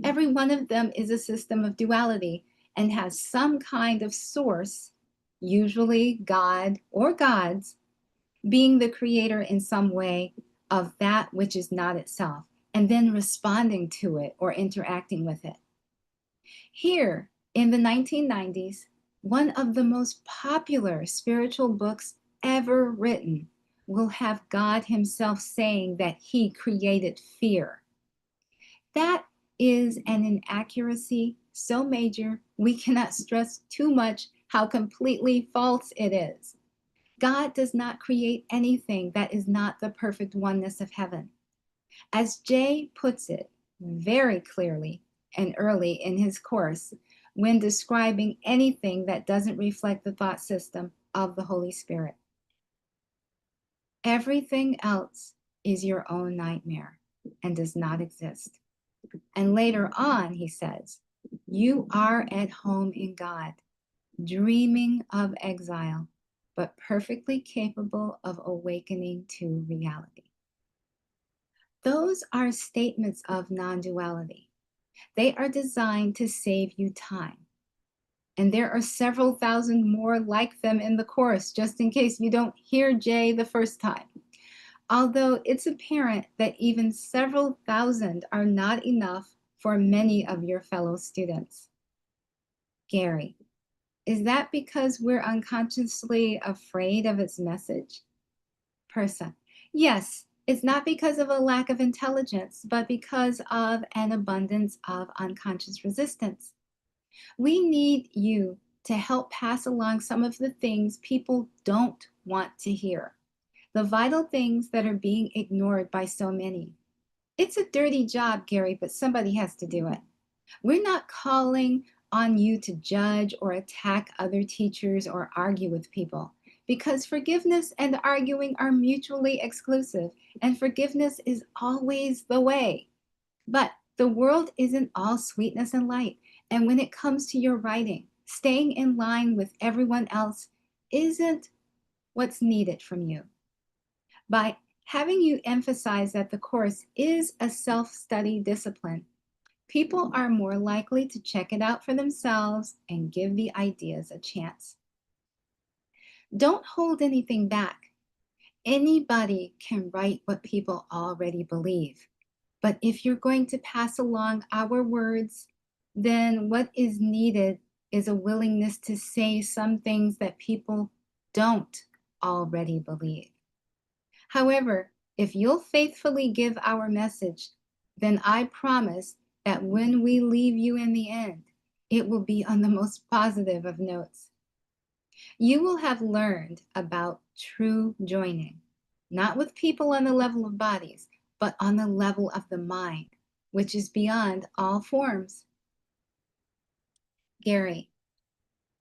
Every one of them is a system of duality and has some kind of source, usually God or gods, being the creator in some way of that which is not itself, and then responding to it or interacting with it. Here in the 1990s, one of the most popular spiritual books ever written will have God Himself saying that He created fear. That is an inaccuracy so major we cannot stress too much how completely false it is. God does not create anything that is not the perfect oneness of heaven. As Jay puts it very clearly and early in his course, when describing anything that doesn't reflect the thought system of the Holy Spirit. Everything else is your own nightmare and does not exist. And later on, he says, you are at home in God, dreaming of exile, but perfectly capable of awakening to reality. Those are statements of non-duality. They are designed to save you time. And there are several thousand more like them in the course, just in case you don't hear Jay the first time. Although it's apparent that even several thousand are not enough for many of your fellow students. Gary, is that because we're unconsciously afraid of its message? Person, yes, it's not because of a lack of intelligence, but because of an abundance of unconscious resistance. We need you to help pass along some of the things people don't want to hear, the vital things that are being ignored by so many. It's a dirty job, Gary, but somebody has to do it. We're not calling on you to judge or attack other teachers or argue with people, because forgiveness and arguing are mutually exclusive, and forgiveness is always the way. But the world isn't all sweetness and light. And when it comes to your writing, staying in line with everyone else isn't what's needed from you. By having you emphasize that the course is a self-study discipline, people are more likely to check it out for themselves and give the ideas a chance. Don't hold anything back. Anybody can write what people already believe. But if you're going to pass along our words, then what is needed is a willingness to say some things that people don't already believe. However, if you'll faithfully give our message, then I promise that when we leave you in the end, it will be on the most positive of notes. You will have learned about true joining, not with people on the level of bodies, but on the level of the mind, which is beyond all forms. Gary,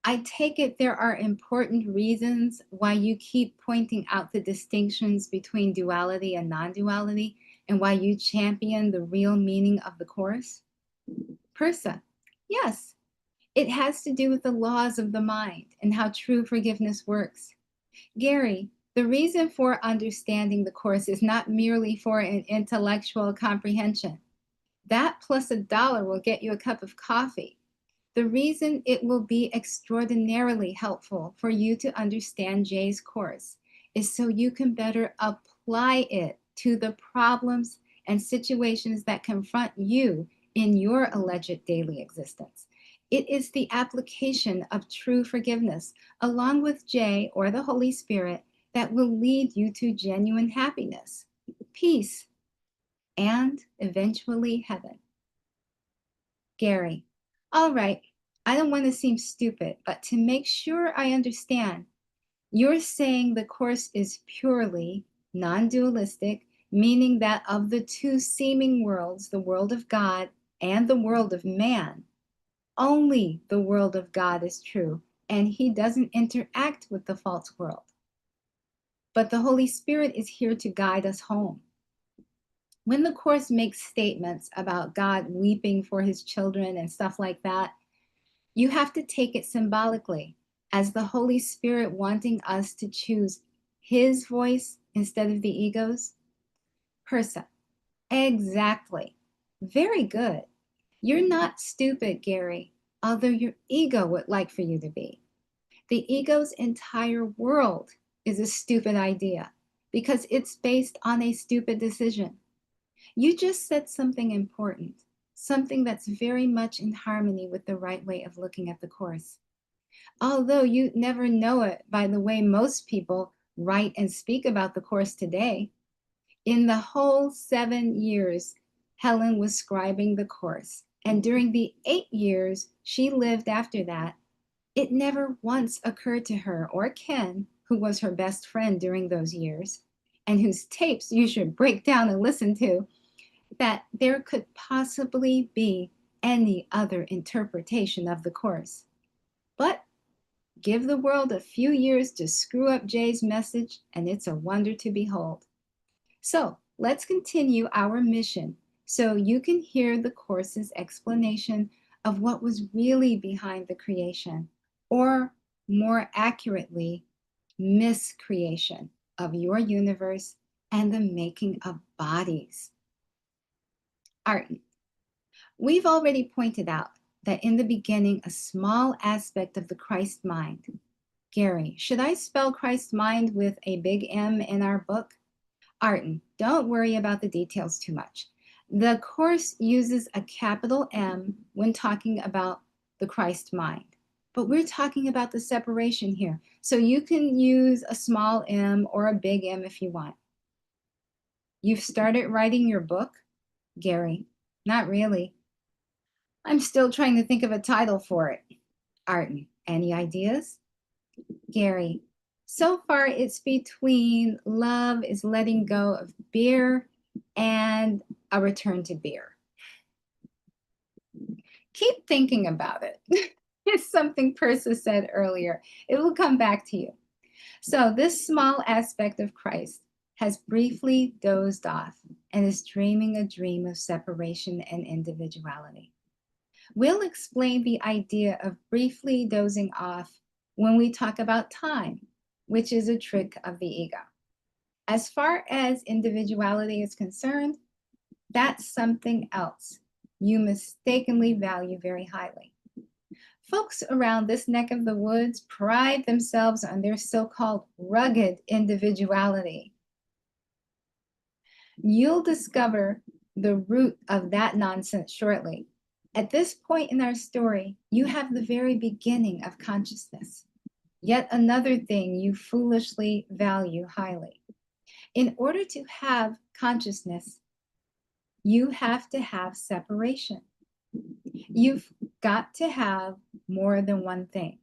I take it there are important reasons why you keep pointing out the distinctions between duality and non-duality, and why you champion the real meaning of the course? Persa, yes, it has to do with the laws of the mind and how true forgiveness works. Gary, the reason for understanding the course is not merely for an intellectual comprehension. That plus $1 will get you a cup of coffee. The reason it will be extraordinarily helpful for you to understand Jay's course is so you can better apply it to the problems and situations that confront you in your alleged daily existence. It is the application of true forgiveness, along with Jay or the Holy Spirit, that will lead you to genuine happiness, peace, and eventually heaven. Gary, all right, I don't want to seem stupid, but to make sure I understand, you're saying the course is purely non-dualistic, meaning that of the two seeming worlds, the world of God and the world of man, only the world of God is true, and he doesn't interact with the false world. But the Holy Spirit is here to guide us home. When the course makes statements about God weeping for his children and stuff like that, you have to take it symbolically as the Holy Spirit wanting us to choose his voice instead of the ego's. Persa, exactly. Very good. You're not stupid, Gary, although your ego would like for you to be. The ego's entire world is a stupid idea because it's based on a stupid decision. You just said something important, something that's very much in harmony with the right way of looking at the course. Although you never know it by the way most people write and speak about the course today. In the whole 7 years, Helen was scribing the course, and during the 8 years she lived after that, it never once occurred to her or Ken, who was her best friend during those years, and whose tapes you should break down and listen to, that there could possibly be any other interpretation of the Course. But give the world a few years to screw up Jay's message, and it's a wonder to behold. So let's continue our mission so you can hear the Course's explanation of what was really behind the creation, or more accurately, miscreation of your universe and the making of bodies. Arden, we've already pointed out that in the beginning, a small aspect of the Christ mind. Gary, should I spell Christ mind with a big M in our book? Arden, don't worry about the details too much. The Course uses a capital M when talking about the Christ mind, but we're talking about the separation here. So you can use a small m or a big M if you want. You've started writing your book? Gary, not really. I'm still trying to think of a title for it. Arden, any ideas? Gary, so far it's between Love is Letting Go of Beer and A Return to Beer. Keep thinking about it. It's something Persa said earlier. It will come back to you. So this small aspect of Christ has briefly dozed off and is dreaming a dream of separation and individuality. We'll explain the idea of briefly dozing off when we talk about time, which is a trick of the ego. As far as individuality is concerned, that's something else you mistakenly value very highly. Folks around this neck of the woods pride themselves on their so-called rugged individuality. You'll discover the root of that nonsense shortly. At this point in our story, you have the very beginning of consciousness, yet another thing you foolishly value highly. In order to have consciousness, you have to have separation. You've got to have more than one thing.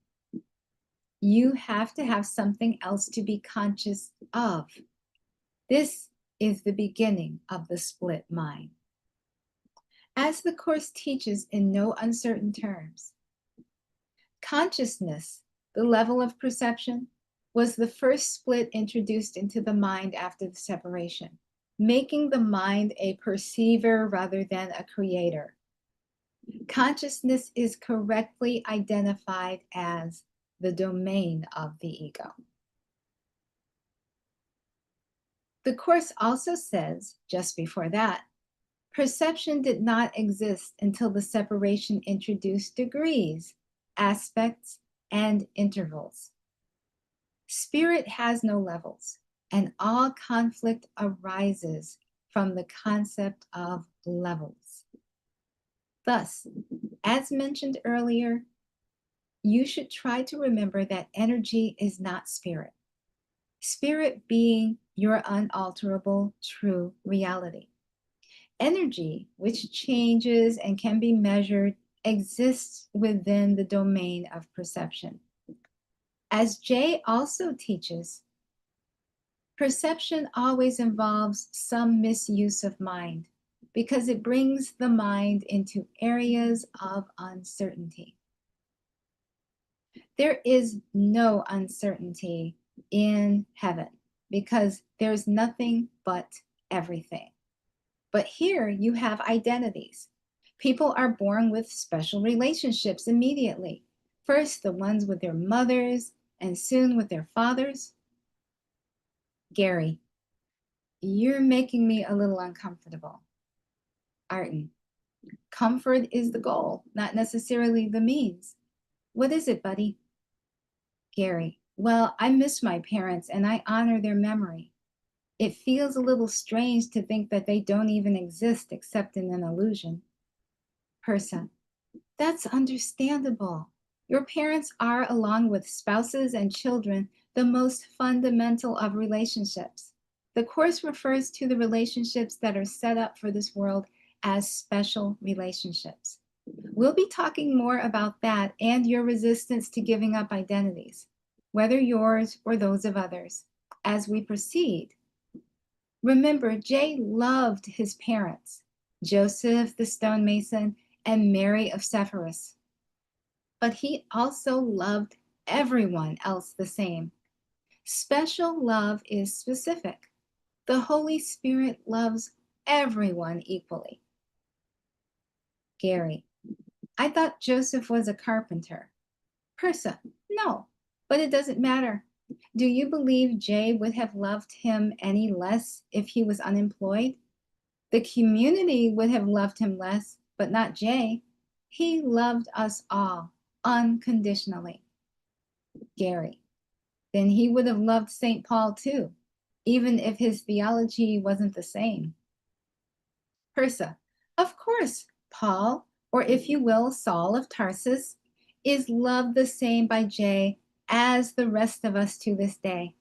You have to have something else to be conscious of. This is the beginning of the split mind. As the Course teaches in no uncertain terms, consciousness, the level of perception, was the first split introduced into the mind after the separation, making the mind a perceiver rather than a creator. Consciousness is correctly identified as the domain of the ego. The Course also says, just before that, perception did not exist until the separation introduced degrees, aspects, and intervals. Spirit has no levels, and all conflict arises from the concept of levels. Thus, as mentioned earlier, you should try to remember that energy is not spirit. Spirit being your unalterable true reality. Energy, which changes and can be measured, exists within the domain of perception. As Jay also teaches, perception always involves some misuse of mind because it brings the mind into areas of uncertainty. There is no uncertainty in heaven because there's nothing but everything. But here you have identities. People are born with special relationships immediately. First, the ones with their mothers, and soon with their fathers. Gary, you're making me a little uncomfortable. Arden, comfort is the goal, not necessarily the means. What is it, buddy? Gary, well, I miss my parents and I honor their memory. It feels a little strange to think that they don't even exist except in an illusion. Persa, that's understandable. Your parents are, along with spouses and children, the most fundamental of relationships. The Course refers to the relationships that are set up for this world as special relationships. We'll be talking more about that and your resistance to giving up identities, whether yours or those of others, as we proceed. Remember, Jay loved his parents, Joseph the stonemason and Mary of Sepphoris. But he also loved everyone else the same. Special love is specific. The Holy Spirit loves everyone equally. Gary, I thought Joseph was a carpenter. Persa, no, but it doesn't matter. Do you believe Jay would have loved him any less if he was unemployed? The community would have loved him less, but not Jay. He loved us all unconditionally. Gary, then he would have loved St. Paul too, even if his theology wasn't the same. Persa, of course, Paul, or if you will, Saul of Tarsus, is loved the same by Jay as the rest of us to this day.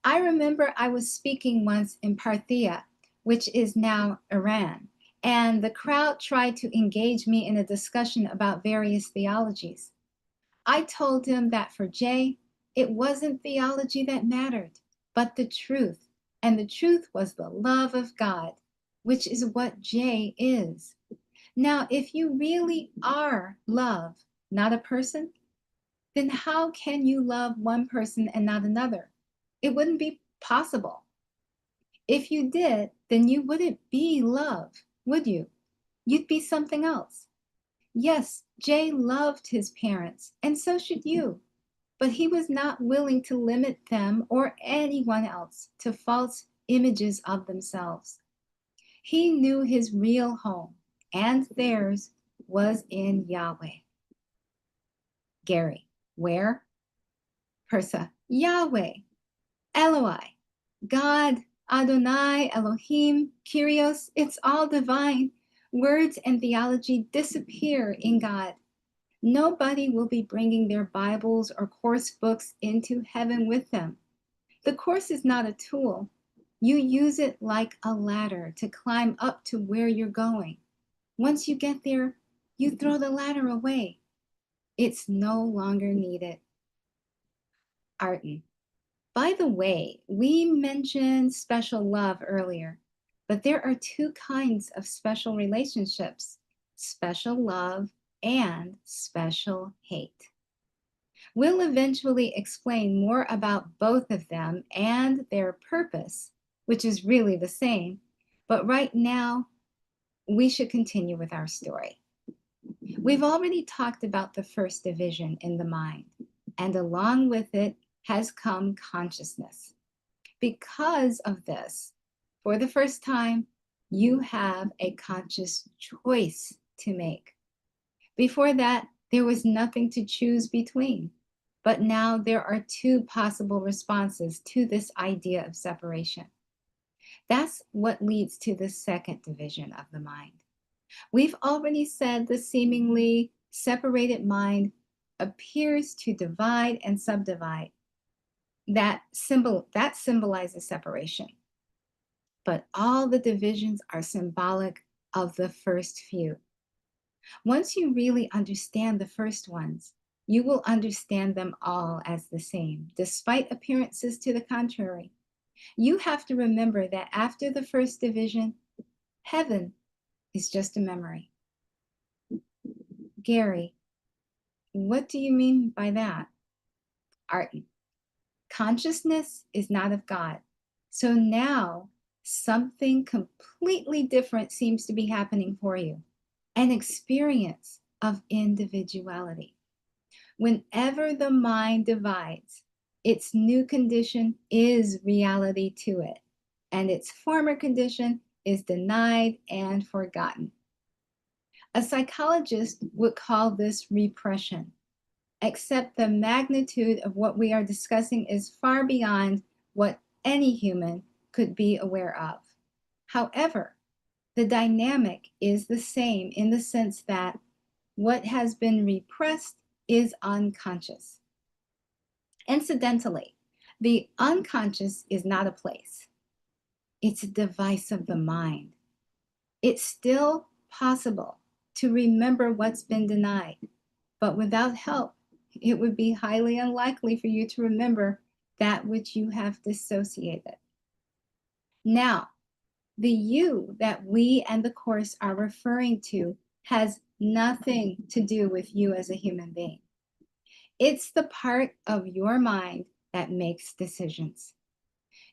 I remember I was speaking once in Parthia, which is now Iran, and the crowd tried to engage me in a discussion about various theologies. I told him that for Jay, it wasn't theology that mattered, but the truth, and the truth was the love of God, which is what Jay is. Now, if you really are love, not a person, then how can you love one person and not another? It wouldn't be possible. If you did, then you wouldn't be love, would you? You'd be something else. Yes, Jay loved his parents, and so should you, but he was not willing to limit them or anyone else to false images of themselves. He knew his real home, and theirs was in Yahweh. Gary, where? Persa, Yahweh, Eloi, God, Adonai, Elohim, Kyrios, it's all divine. Words and theology disappear in God. Nobody will be bringing their Bibles or course books into heaven with them. The course is not a tool. You use it like a ladder to climb up to where you're going. Once you get there, you throw the ladder away. It's no longer needed. Arton. By the way, we mentioned special love earlier, but there are two kinds of special relationships, special love and special hate. We'll eventually explain more about both of them and their purpose, which is really the same, but right now, we should continue with our story. We've already talked about the first division in the mind, and along with it has come consciousness. Because of this, for the first time, you have a conscious choice to make. Before that, there was nothing to choose between, but now there are two possible responses to this idea of separation. That's what leads to the second division of the mind. We've already said the seemingly separated mind appears to divide and subdivide. That symbolizes separation. But all the divisions are symbolic of the first few. Once you really understand the first ones, you will understand them all as the same, despite appearances to the contrary. You have to remember that after the first division, heaven is just a memory. Gary, what do you mean by that? Arton. Consciousness is not of God. So now something completely different seems to be happening for you, an experience of individuality. Whenever the mind divides, its new condition is reality to it, and its former condition is denied and forgotten. A psychologist would call this repression, except the magnitude of what we are discussing is far beyond what any human could be aware of. However, the dynamic is the same in the sense that what has been repressed is unconscious. Incidentally, the unconscious is not a place. It's a device of the mind. It's still possible to remember what's been denied, but without help, it would be highly unlikely for you to remember that which you have dissociated. Now, the you that we and the Course are referring to has nothing to do with you as a human being. It's the part of your mind that makes decisions.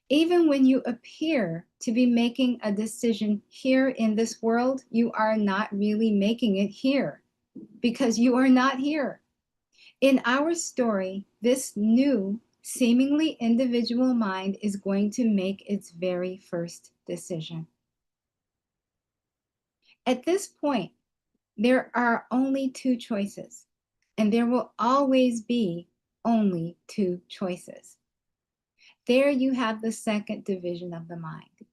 Even when you appear to be making a decision here in this world, you are not really making it here because you are not here. In our story, this new, seemingly individual mind is going to make its very first decision. At this point, there are only two choices, and there will always be only two choices. There you have the second division of the mind.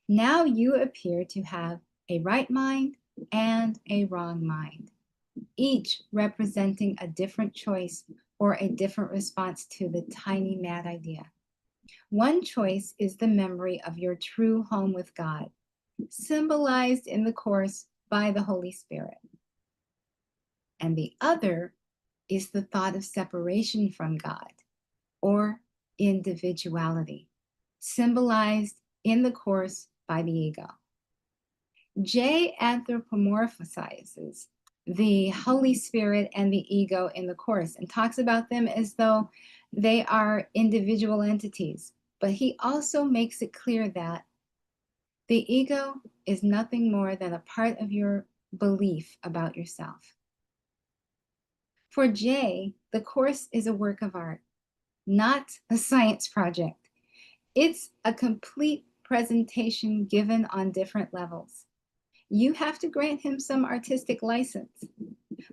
Now you appear to have a right mind and a wrong mind, each representing a different choice or a different response to the tiny mad idea. One choice is the memory of your true home with God, symbolized in the Course by the Holy Spirit. And the other is the thought of separation from God, or individuality, symbolized in the Course by the ego. Jay anthropomorphizes the Holy Spirit and the ego in the Course and talks about them as though they are individual entities. But he also makes it clear that the ego is nothing more than a part of your belief about yourself. For Jay, the Course is a work of art, not a science project. It's a complete presentation given on different levels. You have to grant him some artistic license.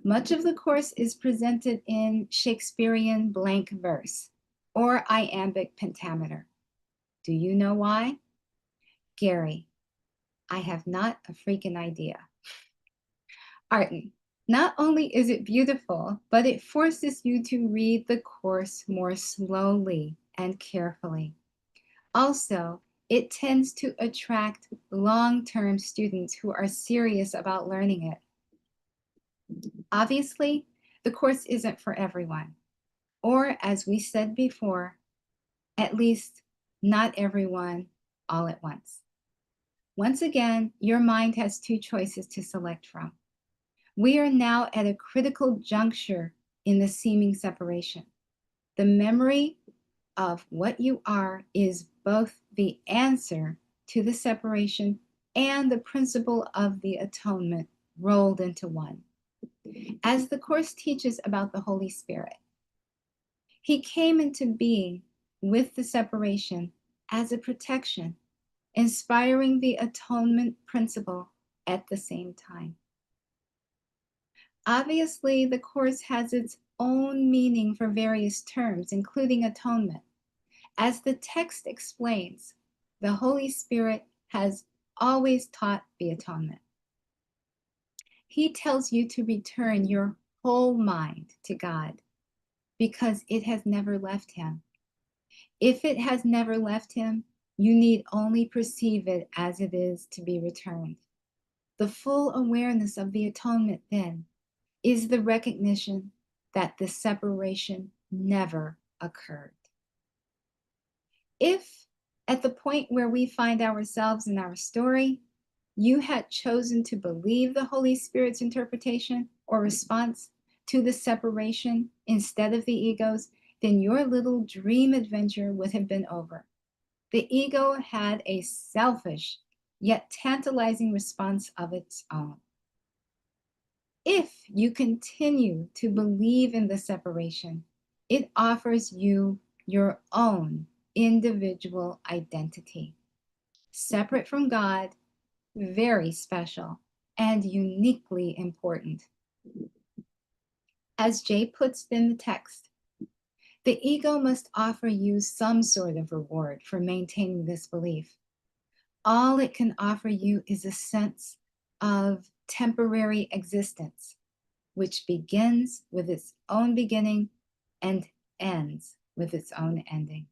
Much of the Course is presented in Shakespearean blank verse or iambic pentameter. Do you know why? Gary, I have not a freaking idea. Arden, not only is it beautiful, but it forces you to read the Course more slowly and carefully. Also, it tends to attract long-term students who are serious about learning it. Obviously, the Course isn't for everyone, or as we said before, at least not everyone all at once. Once again, your mind has two choices to select from. We are now at a critical juncture in the seeming separation. The memory of what you are is both the answer to the separation and the principle of the atonement rolled into one. As the Course teaches about the Holy Spirit, he came into being with the separation as a protection, inspiring the atonement principle at the same time. Obviously, the Course has its own meaning for various terms, including atonement. As the text explains, the Holy Spirit has always taught the atonement. He tells you to return your whole mind to God because it has never left him. If it has never left him, you need only perceive it as it is to be returned. The full awareness of the atonement, then, is the recognition that the separation never occurred. If, at the point where we find ourselves in our story, you had chosen to believe the Holy Spirit's interpretation or response to the separation instead of the ego's, then your little dream adventure would have been over. The ego had a selfish yet tantalizing response of its own. If you continue to believe in the separation, it offers you your own individual identity, separate from God, very special, and uniquely important. As Jay puts in the text, the ego must offer you some sort of reward for maintaining this belief. All it can offer you is a sense of temporary existence, which begins with its own beginning and ends with its own ending.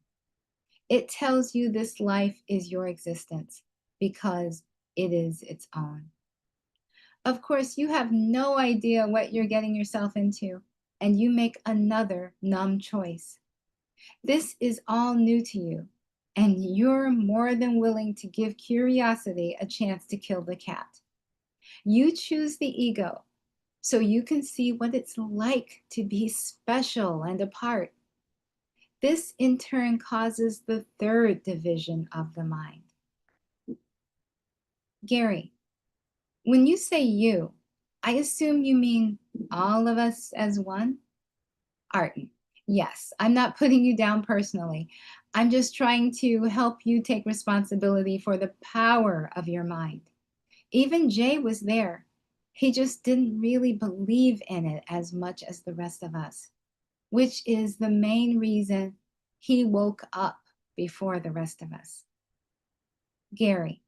It tells you this life is your existence because it is its own. Of course, you have no idea what you're getting yourself into, and you make another numb choice. This is all new to you, and you're more than willing to give curiosity a chance to kill the cat. You choose the ego, so you can see what it's like to be special and apart. This in turn causes the third division of the mind. Gary, when you say you, I assume you mean all of us as one? Arden, yes, I'm not putting you down personally. I'm just trying to help you take responsibility for the power of your mind. Even Jay was there. He just didn't really believe in it as much as the rest of us, which is the main reason he woke up before the rest of us. Gary,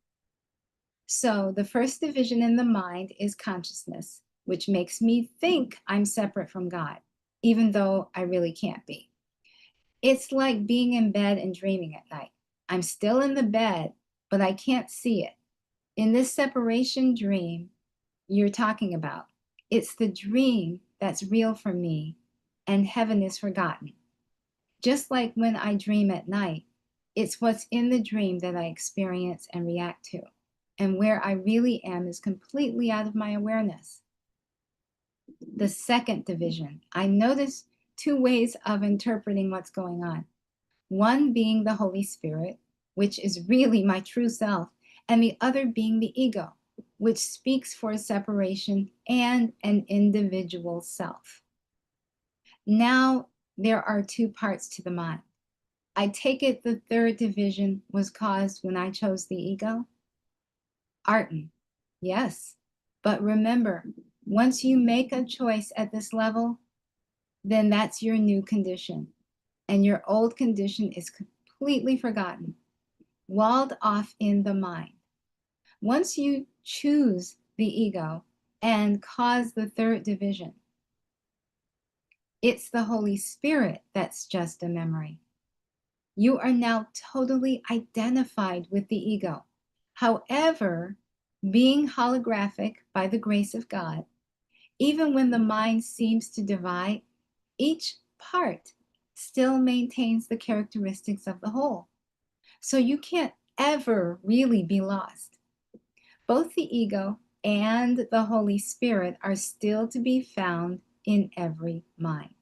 so the first division in the mind is consciousness, which makes me think I'm separate from God, even though I really can't be. It's like being in bed and dreaming at night. I'm still in the bed, but I can't see it. In this separation dream you're talking about, it's the dream that's real for me, and heaven is forgotten. Just like when I dream at night, it's what's in the dream that I experience and react to. And where I really am is completely out of my awareness. The second division, I notice two ways of interpreting what's going on. One being the Holy Spirit, which is really my true self, and the other being the ego, which speaks for separation and an individual self. Now, there are two parts to the mind. I take it the third division was caused when I chose the ego? Arden, yes. But remember, once you make a choice at this level, then that's your new condition. And your old condition is completely forgotten, walled off in the mind. Once you choose the ego and cause the third division, it's the Holy Spirit that's just a memory. You are now totally identified with the ego. However, being holographic by the grace of God, even when the mind seems to divide, each part still maintains the characteristics of the whole. So you can't ever really be lost. Both the ego and the Holy Spirit are still to be found in every mind.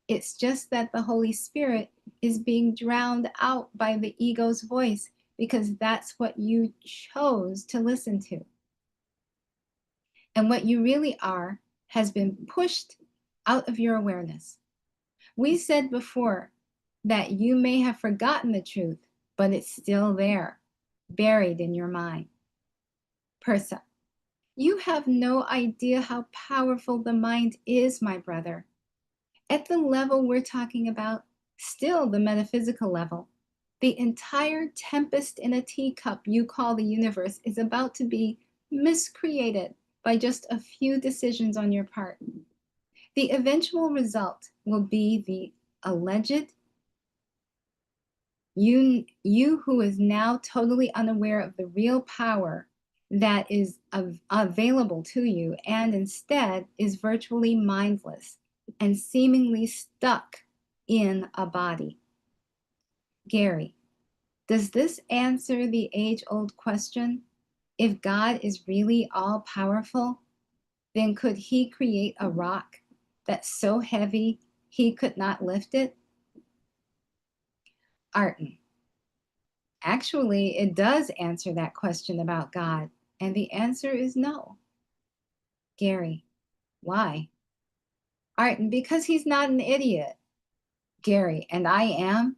It's just that the Holy Spirit is being drowned out by the ego's voice because that's what you chose to listen to. And what you really are has been pushed out of your awareness. We said before that you may have forgotten the truth, but it's still there, buried in your mind. Persa, you have no idea how powerful the mind is, my brother. At the level we're talking about, still the metaphysical level, the entire tempest in a teacup you call the universe is about to be miscreated by just a few decisions on your part. The eventual result will be the alleged you who is now totally unaware of the real power that is available to you and instead is virtually mindless and seemingly stuck in a body. Gary, does this answer the age-old question? If God is really all-powerful, then could he create a rock that's so heavy he could not lift it? Arden, actually, it does answer that question about God, and the answer is no. Gary, why? Arden, because he's not an idiot. Gary, and I am?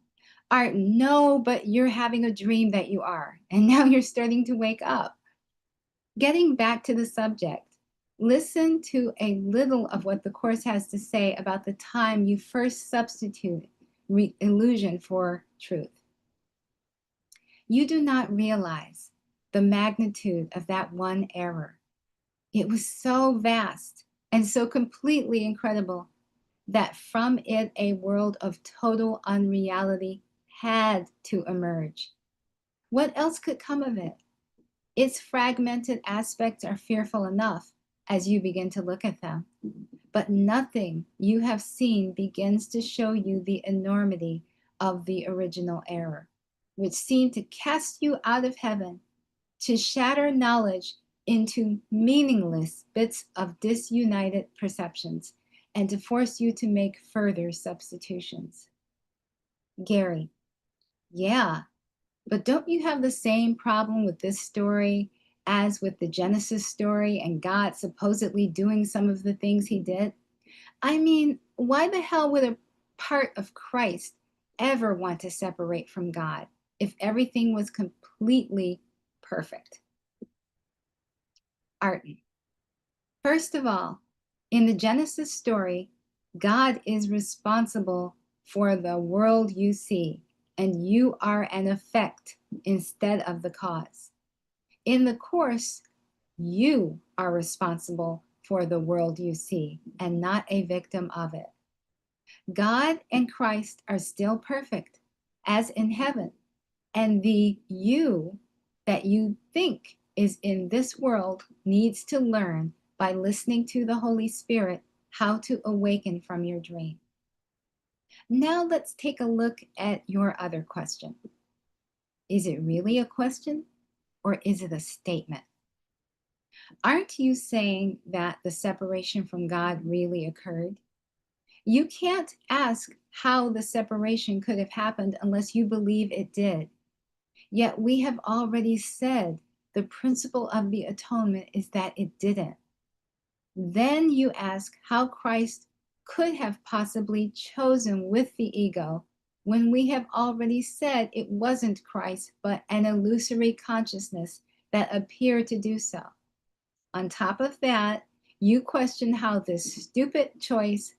Arden, no, but you're having a dream that you are, and now you're starting to wake up. Getting back to the subject, listen to a little of what the Course has to say about the time you first substitute illusion for truth. You do not realize the magnitude of that one error. It was so vast and so completely incredible that from it a world of total unreality had to emerge. What else could come of it? Its fragmented aspects are fearful enough as you begin to look at them, but nothing you have seen begins to show you the enormity of the original error, which seemed to cast you out of heaven, to shatter knowledge into meaningless bits of disunited perceptions and to force you to make further substitutions. Gary, yeah, but don't you have the same problem with this story as with the Genesis story and God supposedly doing some of the things he did? I mean, why the hell would a part of Christ ever want to separate from God if everything was completely perfect? Arden, first of all, in the Genesis story, God is responsible for the world you see, and you are an effect instead of the cause. In the Course, you are responsible for the world you see and not a victim of it. God and Christ are still perfect, as in heaven, and the you that you think is in this world needs to learn by listening to the Holy Spirit how to awaken from your dream. Now let's take a look at your other question. Is it really a question or is it a statement? Aren't you saying that the separation from God really occurred? You can't ask how the separation could have happened unless you believe it did. Yet we have already said the principle of the atonement is that it didn't. Then you ask how Christ could have possibly chosen with the ego when we have already said it wasn't Christ, but an illusory consciousness that appeared to do so. On top of that, you question how this stupid choice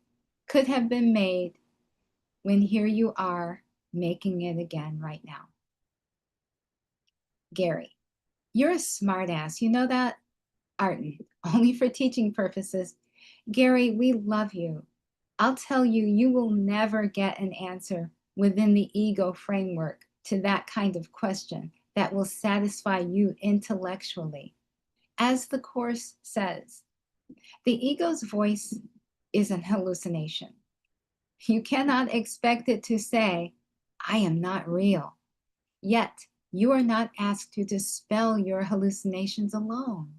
could have been made when here you are making it again right now. Gary, you're a smartass, you know that? Arden, only for teaching purposes. Gary, we love you. I'll tell you, you will never get an answer within the ego framework to that kind of question that will satisfy you intellectually. As the Course says, the ego's voice is an hallucination. You cannot expect it to say, I am not real. Yet, you are not asked to dispel your hallucinations alone.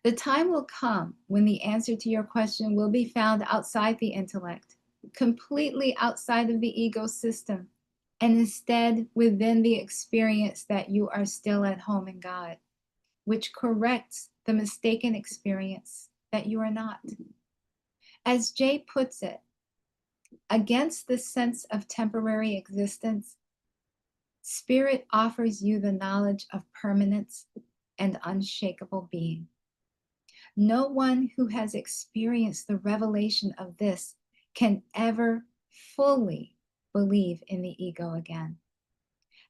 The time will come when the answer to your question will be found outside the intellect, completely outside of the ego system, and instead within the experience that you are still at home in God, which corrects the mistaken experience that you are not. As Jay puts it, against the sense of temporary existence, Spirit offers you the knowledge of permanence and unshakable being. No one who has experienced the revelation of this can ever fully believe in the ego again.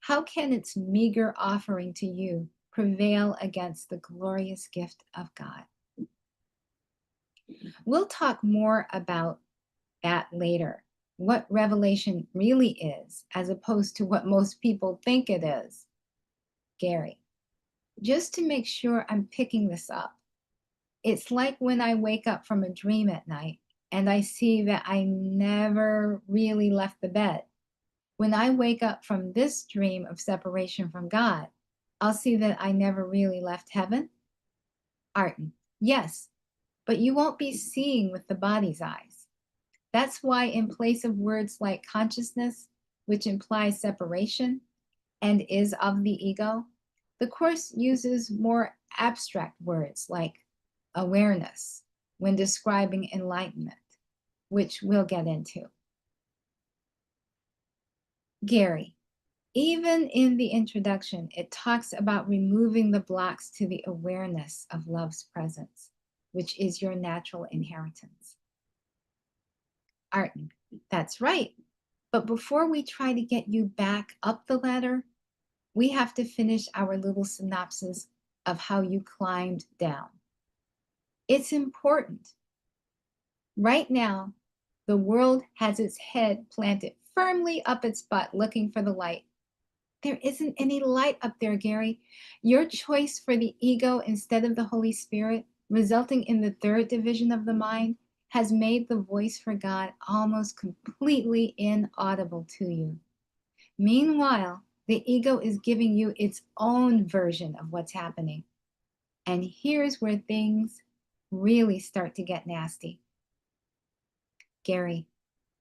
How can its meager offering to you prevail against the glorious gift of God? We'll talk more about that later, what revelation really is, as opposed to what most people think it is. Gary, just to make sure I'm picking this up, it's like when I wake up from a dream at night and I see that I never really left the bed. When I wake up from this dream of separation from God, I'll see that I never really left heaven. Arden, yes, but you won't be seeing with the body's eyes. That's why in place of words like consciousness, which implies separation and is of the ego, the Course uses more abstract words like awareness when describing enlightenment, which we'll get into. Gary, even in the introduction, it talks about removing the blocks to the awareness of love's presence, which is your natural inheritance. Arden, that's right. But before we try to get you back up the ladder, we have to finish our little synopsis of how you climbed down. It's important. Right now, the world has its head planted firmly up its butt looking for the light. There isn't any light up there, Gary. Your choice for the ego instead of the Holy Spirit, resulting in the third division of the mind, has made the voice for God almost completely inaudible to you. Meanwhile, the ego is giving you its own version of what's happening. And here's where things really start to get nasty. Gary,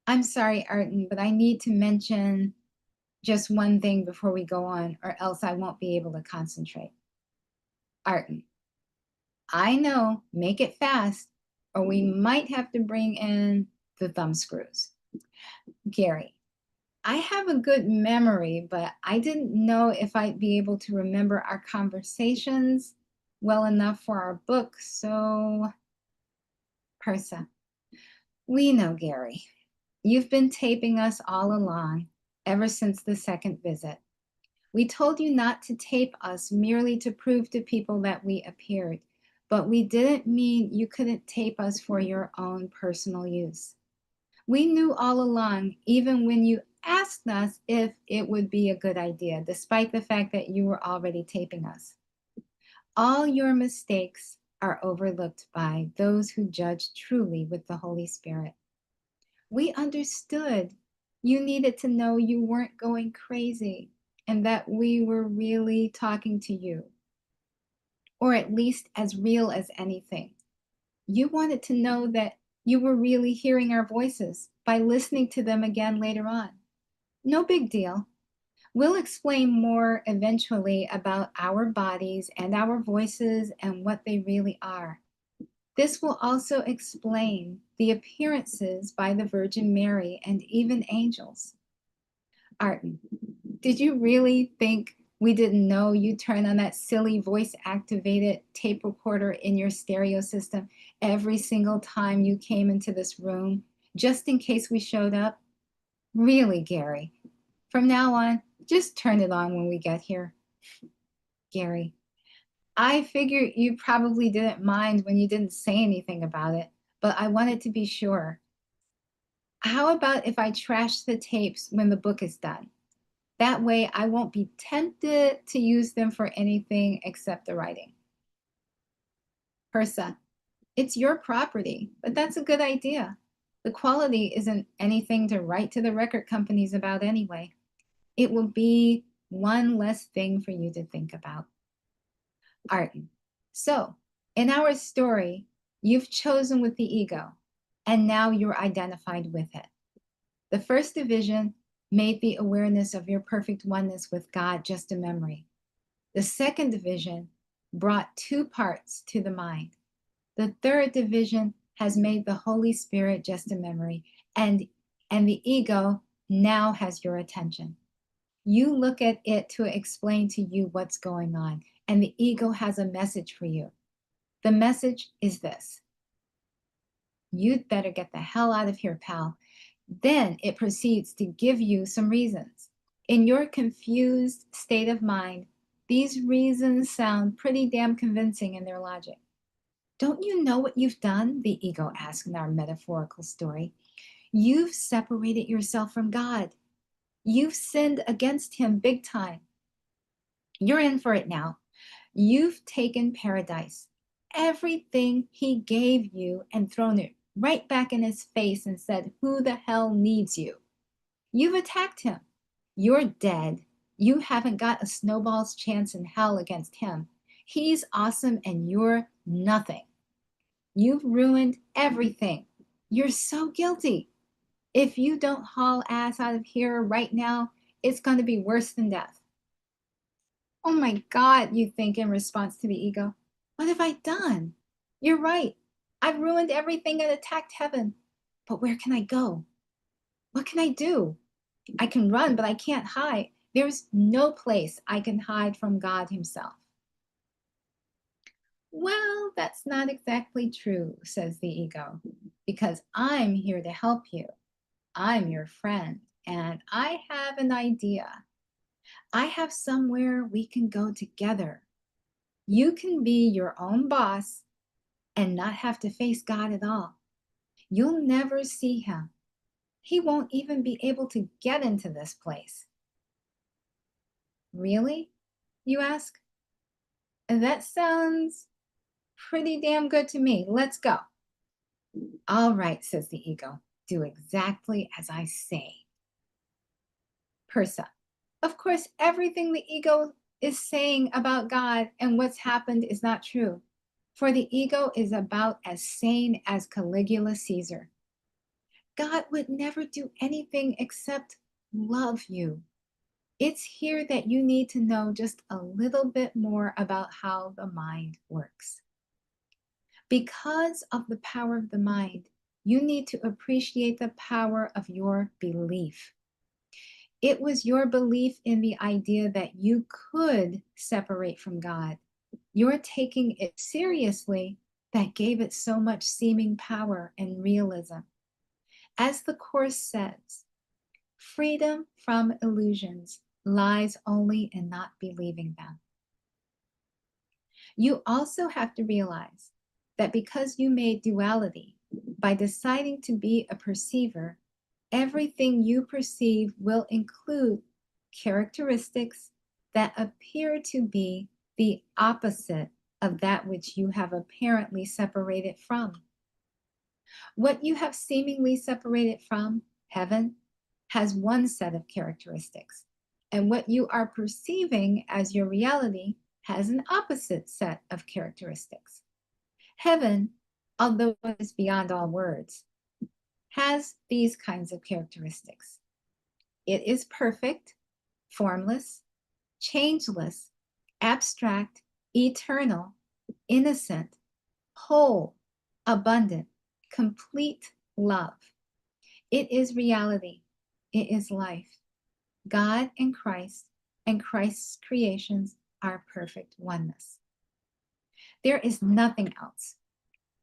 I'm sorry, Arden, but I need to mention just one thing before we go on, or else I won't be able to concentrate. Arden, I know, make it fast, or we might have to bring in the thumb screws. Gary, I have a good memory, but I didn't know if I'd be able to remember our conversations well enough for our book, so... Persa, we know, Gary. You've been taping us all along, ever since the second visit. We told you not to tape us merely to prove to people that we appeared, but we didn't mean you couldn't tape us for your own personal use. We knew all along, even when you asked us if it would be a good idea, despite the fact that you were already taping us. All your mistakes are overlooked by those who judge truly with the Holy Spirit. We understood you needed to know you weren't going crazy and that we were really talking to you, or at least as real as anything. You wanted to know that you were really hearing our voices by listening to them again later on. No big deal. We'll explain more eventually about our bodies and our voices and what they really are. This will also explain the appearances by the Virgin Mary and even angels. Arden, did you really think we didn't know you turn on that silly voice-activated tape recorder in your stereo system every single time you came into this room, just in case we showed up? Really, Gary? From now on, just turn it on when we get here. Gary, I figured you probably didn't mind when you didn't say anything about it, but I wanted to be sure. How about if I trash the tapes when the book is done? That way I won't be tempted to use them for anything except the writing. Persa, it's your property, but that's a good idea. The quality isn't anything to write to the record companies about anyway. It will be one less thing for you to think about. Arden, so in our story, you've chosen with the ego, and now you're identified with it. The first division made the awareness of your perfect oneness with God just a memory. The second division brought two parts to the mind. The third division has made the Holy Spirit just a memory, and the ego now has your attention. You look at it to explain to you what's going on, and the ego has a message for you. The message is this: you'd better get the hell out of here, pal. Then it proceeds to give you some reasons. In your confused state of mind, these reasons sound pretty damn convincing in their logic. Don't you know what you've done? The ego asks in our metaphorical story. You've separated yourself from God. You've sinned against him big time. You're in for it now. You've taken paradise, everything he gave you, and thrown it right back in his face and said, who the hell needs you? You've attacked him. You're dead. You haven't got a snowball's chance in hell against him. He's awesome and you're nothing. You've ruined everything. You're so guilty. If you don't haul ass out of here right now, it's going to be worse than death. Oh my God, you think in response to the ego. What have I done? You're right. I've ruined everything and attacked heaven. But where can I go? What can I do? I can run, but I can't hide. There's no place I can hide from God himself. Well, that's not exactly true, says the ego, because I'm here to help you. I'm your friend, and I have an idea. I have somewhere we can go together. You can be your own boss and not have to face God at all. You'll never see him. He won't even be able to get into this place. Really? You ask? That sounds pretty damn good to me. Let's go. All right, says the ego. Do exactly as I say. Persa. Of course, everything the ego is saying about God and what's happened is not true. For the ego is about as sane as Caligula Caesar. God would never do anything except love you. It's here that you need to know just a little bit more about how the mind works. Because of the power of the mind, you need to appreciate the power of your belief. It was your belief in the idea that you could separate from God, your taking it seriously, that gave it so much seeming power and realism. As the Course says, freedom from illusions lies only in not believing them. You also have to realize that because you made duality, by deciding to be a perceiver, everything you perceive will include characteristics that appear to be the opposite of that which you have apparently separated from. What you have seemingly separated from, heaven, has one set of characteristics, and what you are perceiving as your reality has an opposite set of characteristics. Heaven, although it is beyond all words, has these kinds of characteristics. It is perfect, formless, changeless, abstract, eternal, innocent, whole, abundant, complete love. It is reality. It is life. God and Christ's creations are perfect oneness. There is nothing else.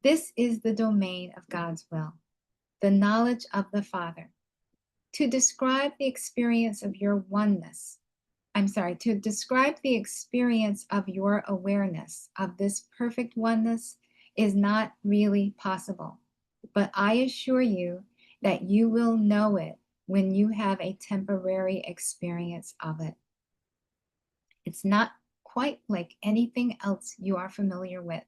This is the domain of God's will, the knowledge of the Father. To describe the experience of your oneness, to describe the experience of your awareness of this perfect oneness is not really possible. But I assure you that you will know it when you have a temporary experience of it. It's not quite like anything else you are familiar with.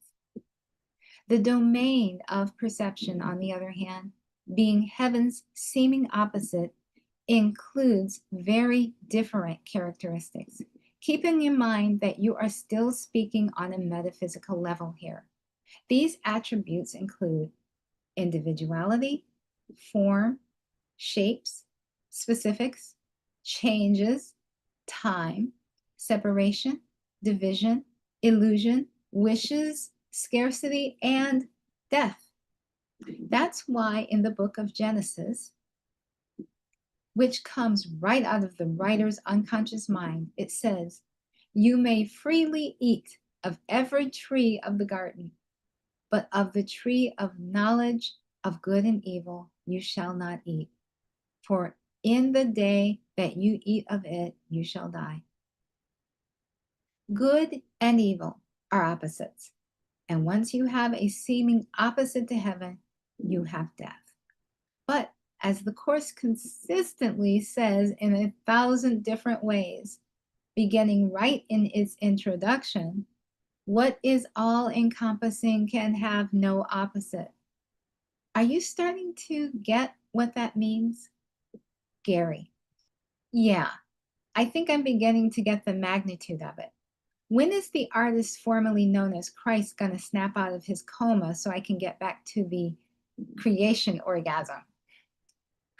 The domain of perception, on the other hand, being heaven's seeming opposite, includes very different characteristics, keeping in mind that you are still speaking on a metaphysical level here. These attributes include individuality, form, shapes, specifics, changes, time, separation, division, illusion, wishes, scarcity, and death. That's why in the book of Genesis, which comes right out of the writer's unconscious mind, it says, "You may freely eat of every tree of the garden, but of the tree of knowledge of good and evil you shall not eat. For in the day that you eat of it, you shall die." Good and evil are opposites. And once you have a seeming opposite to heaven, you have death. But as the Course consistently says in 1,000 different ways, beginning right in its introduction, what is all-encompassing can have no opposite. Are you starting to get what that means? Gary: yeah, I think I'm beginning to get the magnitude of it. When is the artist formerly known as Christ going to snap out of his coma so I can get back to the creation orgasm?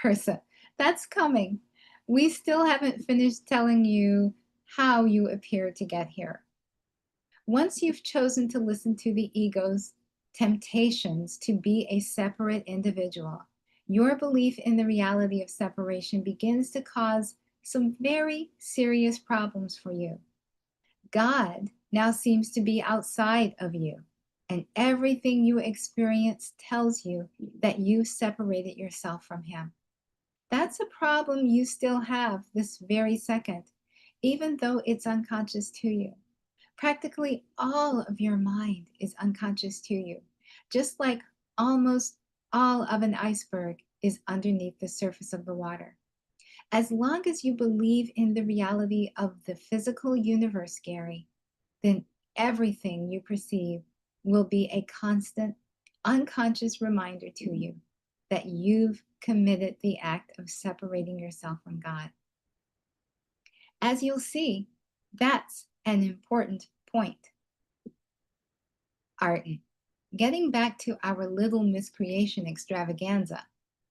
Persa: that's coming. We still haven't finished telling you how you appear to get here. Once you've chosen to listen to the ego's temptations to be a separate individual, your belief in the reality of separation begins to cause some very serious problems for you. God now seems to be outside of you, and everything you experience tells you that you've separated yourself from him. That's a problem you still have this very second, even though it's unconscious to you. Practically all of your mind is unconscious to you, just like almost all of an iceberg is underneath the surface of the water. As long as you believe in the reality of the physical universe, Gary, then everything you perceive will be a constant, unconscious reminder to you that you've committed the act of separating yourself from God. As you'll see, that's an important point. All right, getting back to our little miscreation extravaganza,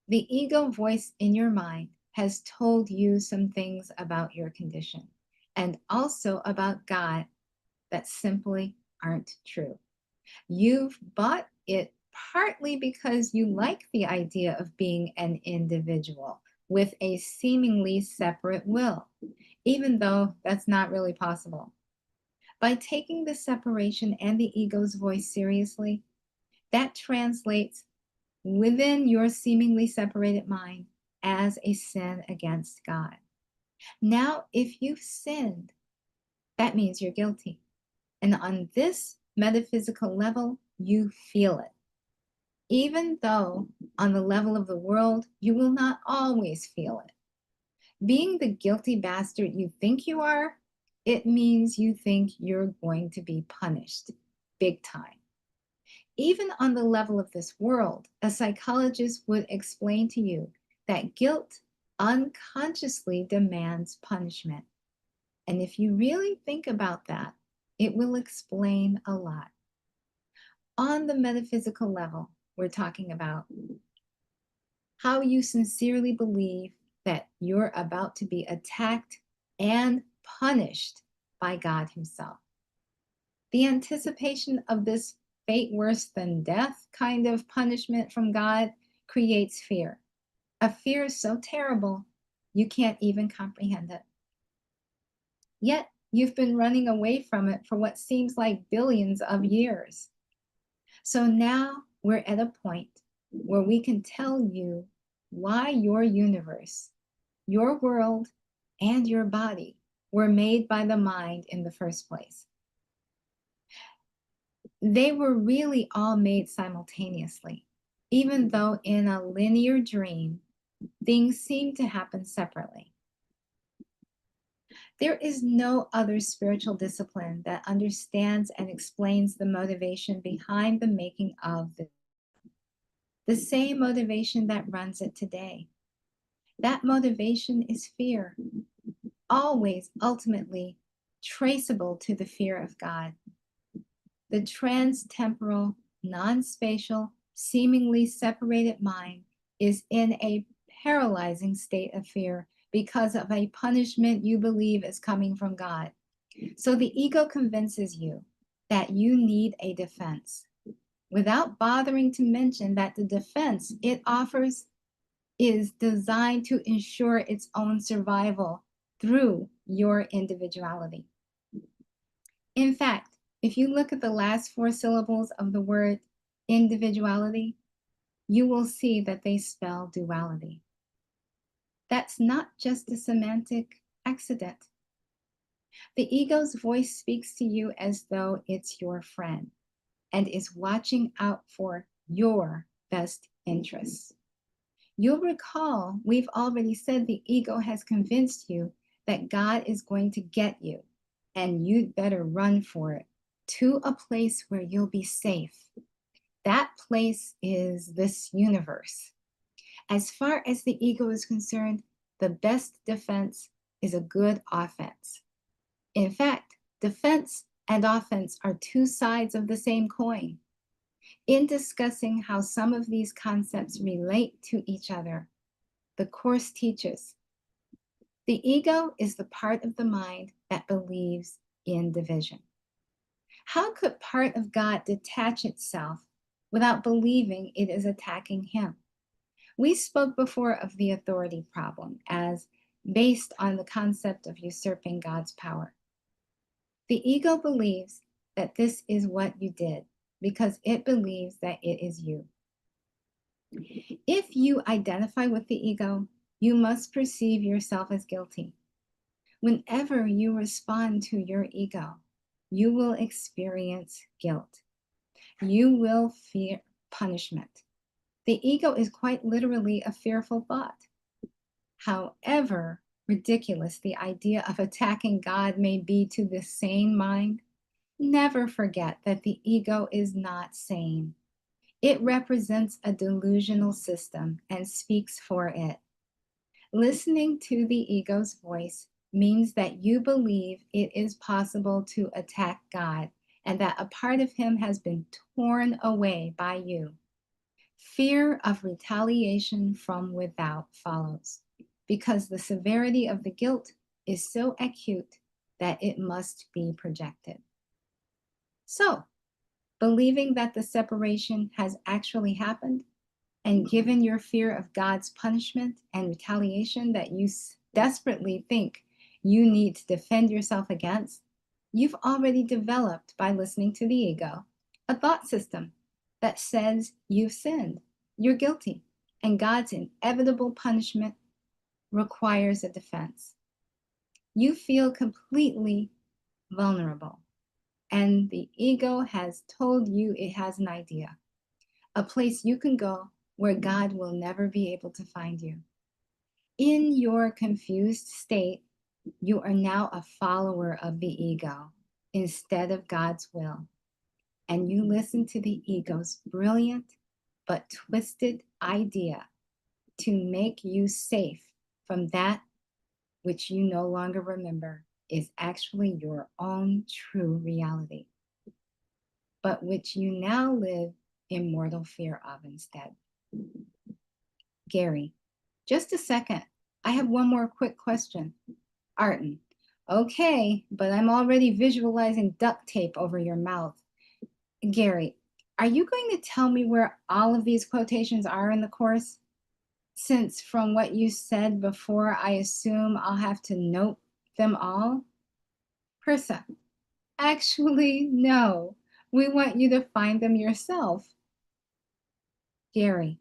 the ego voice in your mind has told you some things about your condition and also about God that simply aren't true. You've bought it partly because you like the idea of being an individual with a seemingly separate will, even though that's not really possible. By taking the separation and the ego's voice seriously, that translates within your seemingly separated mind as a sin against God. Now, if you've sinned, that means you're guilty. And on this metaphysical level, you feel it. Even though on the level of the world, you will not always feel it. Being the guilty bastard you think you are, it means you think you're going to be punished big time. Even on the level of this world, a psychologist would explain to you that guilt unconsciously demands punishment. And if you really think about that, it will explain a lot. On the metaphysical level, we're talking about how you sincerely believe that you're about to be attacked and punished by God Himself. The anticipation of this fate worse than death kind of punishment from God creates fear. A fear so terrible, you can't even comprehend it. Yet, you've been running away from it for what seems like billions of years. So now we're at a point where we can tell you why your universe, your world, and your body were made by the mind in the first place. They were really all made simultaneously, even though in a linear dream, things seem to happen separately. There is no other spiritual discipline that understands and explains the motivation behind the making of the same motivation that runs it today. That motivation is fear, always ultimately traceable to the fear of God. The trans-temporal, non-spatial, seemingly separated mind is in a paralyzing state of fear because of a punishment you believe is coming from God. So the ego convinces you that you need a defense, without bothering to mention that the defense it offers is designed to ensure its own survival through your individuality. In fact, if you look at the last 4 syllables of the word individuality, you will see that they spell duality. That's not just a semantic accident. The ego's voice speaks to you as though it's your friend and is watching out for your best interests. You'll recall we've already said the ego has convinced you that God is going to get you and you'd better run for it to a place where you'll be safe. That place is this universe. As far as the ego is concerned, the best defense is a good offense. In fact, defense and offense are 2 sides of the same coin. In discussing how some of these concepts relate to each other, the Course teaches the ego is the part of the mind that believes in division. How could part of God detach itself without believing it is attacking Him? We spoke before of the authority problem as based on the concept of usurping God's power. The ego believes that this is what you did because it believes that it is you. If you identify with the ego, you must perceive yourself as guilty. Whenever you respond to your ego, you will experience guilt. You will fear punishment. The ego is quite literally a fearful thought. However ridiculous the idea of attacking God may be to the sane mind, never forget that the ego is not sane. It represents a delusional system and speaks for it. Listening to the ego's voice means that you believe it is possible to attack God and that a part of him has been torn away by you. Fear of retaliation from without follows, because the severity of the guilt is so acute that it must be projected. So, believing that the separation has actually happened, and given your fear of God's punishment and retaliation that you desperately think you need to defend yourself against, you've already developed, by listening to the ego, a thought system that says you've sinned, you're guilty, and God's inevitable punishment requires a defense. You feel completely vulnerable, and the ego has told you it has an idea, a place you can go where God will never be able to find you. In your confused state, you are now a follower of the ego instead of God's will. And you listen to the ego's brilliant but twisted idea to make you safe from that which you no longer remember is actually your own true reality, but which you now live in mortal fear of instead. Gary, just a second. I have one more quick question. Arton, okay, but I'm already visualizing duct tape over your mouth. Gary, are you going to tell me where all of these quotations are in the course? Since from what you said before, I assume I'll have to note them all? Persa, actually, no. We want you to find them yourself. Gary,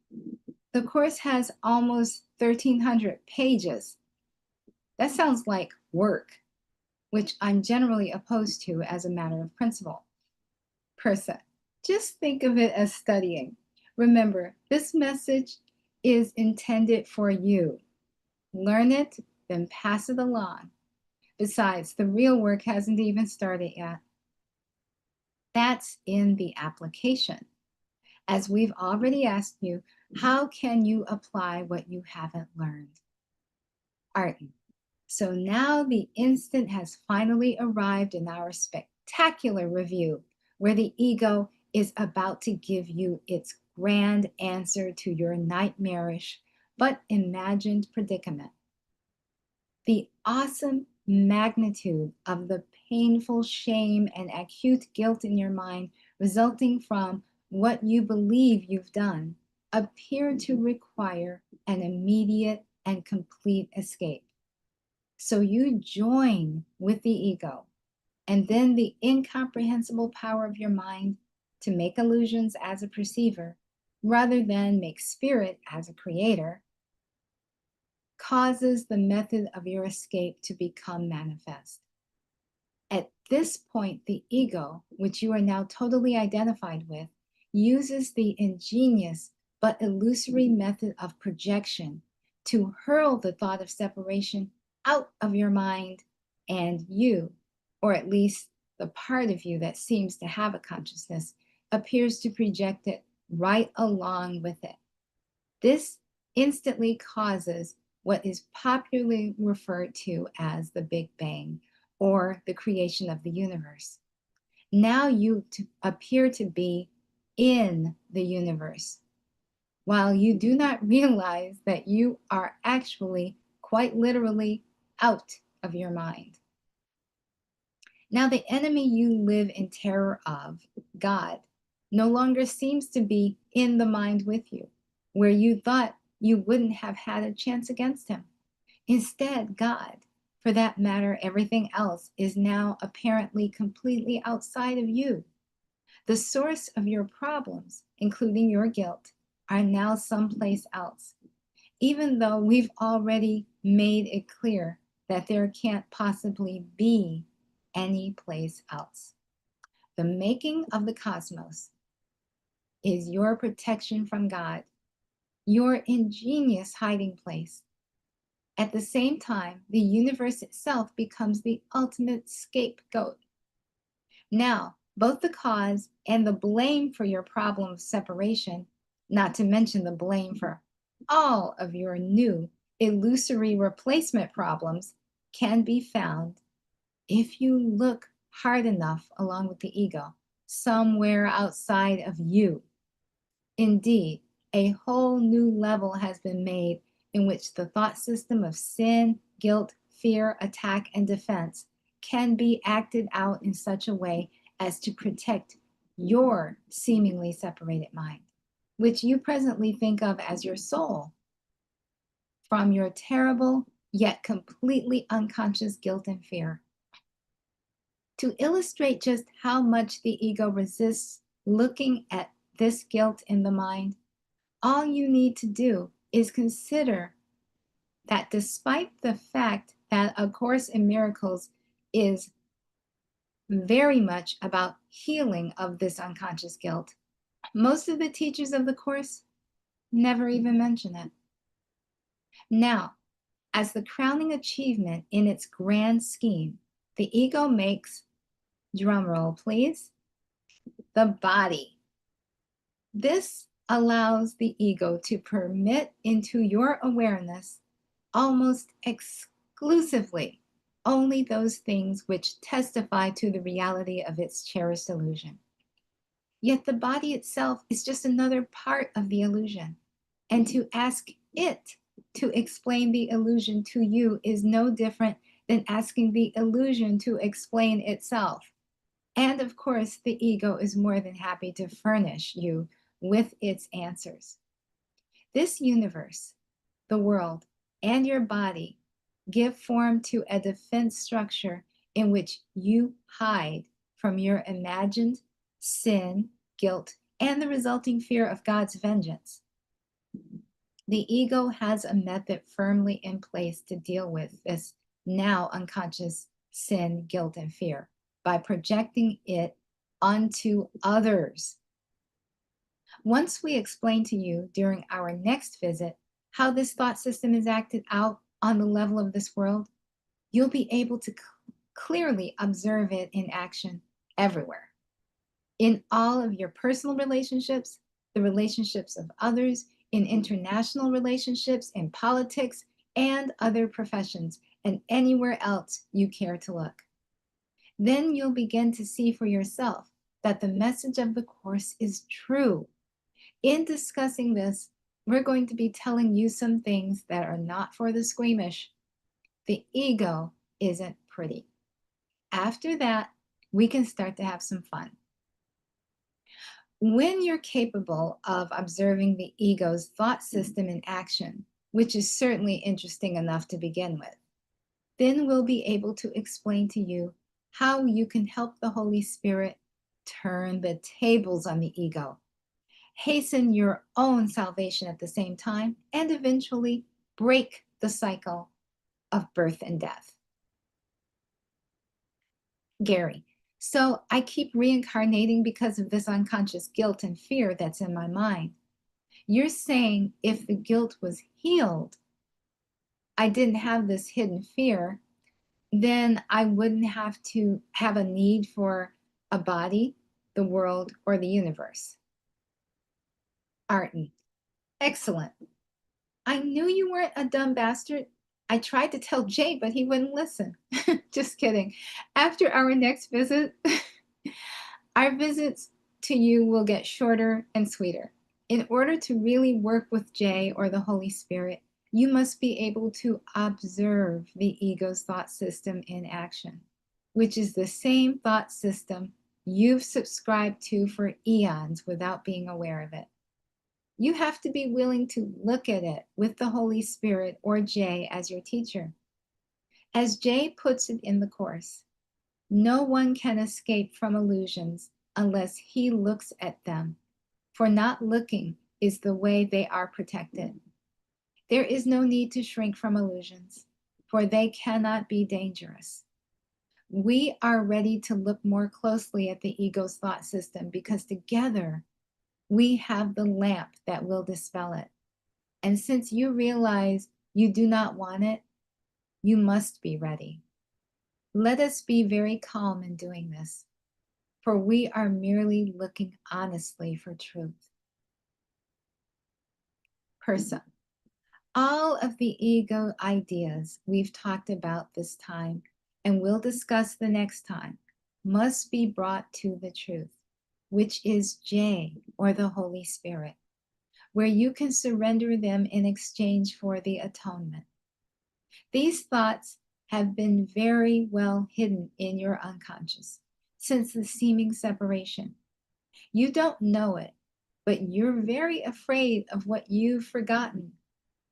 the course has almost 1,300 pages. That sounds like work, which I'm generally opposed to as a matter of principle. Persa, just think of it as studying. Remember, this message is intended for you. Learn it, then pass it along. Besides, the real work hasn't even started yet. That's in the application. As we've already asked you, how can you apply what you haven't learned? Arton, so now the instant has finally arrived in our spectacular review, where the ego is about to give you its grand answer to your nightmarish but imagined predicament. The awesome magnitude of the painful shame and acute guilt in your mind resulting from what you believe you've done appear to require an immediate and complete escape. So you join with the ego, and then the incomprehensible power of your mind to make illusions as a perceiver, rather than make spirit as a creator, causes the method of your escape to become manifest. At this point, the ego, which you are now totally identified with, uses the ingenious but illusory method of projection to hurl the thought of separation out of your mind, and you, or at least the part of you that seems to have a consciousness, appears to project it right along with it. This instantly causes what is popularly referred to as the Big Bang, or the creation of the universe. Now you appear to be in the universe, while you do not realize that you are actually quite literally out of your mind. Now the enemy you live in terror of, God, no longer seems to be in the mind with you, where you thought you wouldn't have had a chance against him. Instead, God, for that matter, everything else, is now apparently completely outside of you. The source of your problems, including your guilt, are now someplace else, even though we've already made it clear that there can't possibly be any place else. The making of the cosmos is your protection from God, your ingenious hiding place. At the same time, the universe itself becomes the ultimate scapegoat. Now, both the cause and the blame for your problem of separation, not to mention the blame for all of your new illusory replacement problems, can be found if you look hard enough along with the ego, somewhere outside of you. Indeed, a whole new level has been made in which the thought system of sin, guilt, fear, attack, and defense can be acted out in such a way as to protect your seemingly separated mind, which you presently think of as your soul, from your terrible yet completely unconscious guilt and fear. To illustrate just how much the ego resists looking at this guilt in the mind, all you need to do is consider that despite the fact that A Course in Miracles is very much about healing of this unconscious guilt, most of the teachers of the Course never even mention it. Now, as the crowning achievement in its grand scheme, the ego makes, drum roll please, the body. This allows the ego to permit into your awareness almost exclusively only those things which testify to the reality of its cherished illusion. Yet the body itself is just another part of the illusion, and to ask it to explain the illusion to you is no different than asking the illusion to explain itself. And of course, the ego is more than happy to furnish you with its answers. This universe, the world, and your body give form to a defense structure in which you hide from your imagined sin, guilt, and the resulting fear of God's vengeance. The ego has a method firmly in place to deal with this now unconscious sin, guilt, and fear by projecting it onto others. Once we explain to you during our next visit how this thought system is acted out on the level of this world, you'll be able to clearly observe it in action everywhere. In all of your personal relationships, the relationships of others, in international relationships, in politics, and other professions, and anywhere else you care to look. Then you'll begin to see for yourself that the message of the Course is true. In discussing this, we're going to be telling you some things that are not for the squeamish. The ego isn't pretty. After that, we can start to have some fun. When you're capable of observing the ego's thought system in action, which is certainly interesting enough to begin with, then we'll be able to explain to you how you can help the Holy Spirit turn the tables on the ego, hasten your own salvation at the same time, and eventually break the cycle of birth and death. Gary, so I keep reincarnating because of this unconscious guilt and fear that's in my mind. You're saying if the guilt was healed, I didn't have this hidden fear, then I wouldn't have to have a need for a body, the world, or the universe. Arden, excellent. I knew you weren't a dumb bastard. I tried to tell Jay, but he wouldn't listen. Just kidding. After our next visit, our visits to you will get shorter and sweeter. In order to really work with Jay or the Holy Spirit, you must be able to observe the ego's thought system in action, which is the same thought system you've subscribed to for eons without being aware of it. You have to be willing to look at it with the Holy Spirit or Jay as your teacher. As Jay puts it in the Course, no one can escape from illusions unless he looks at them, for not looking is the way they are protected. There is no need to shrink from illusions, for they cannot be dangerous. We are ready to look more closely at the ego's thought system because together we have the lamp that will dispel it. And since you realize you do not want it, you must be ready. Let us be very calm in doing this, for we are merely looking honestly for truth. Person, All of the ego ideas we've talked about this time and we'll discuss the next time must be brought to the truth, which is J, or the Holy Spirit, where you can surrender them in exchange for the atonement. These thoughts have been very well hidden in your unconscious since the seeming separation. You don't know it, but you're very afraid of what you've forgotten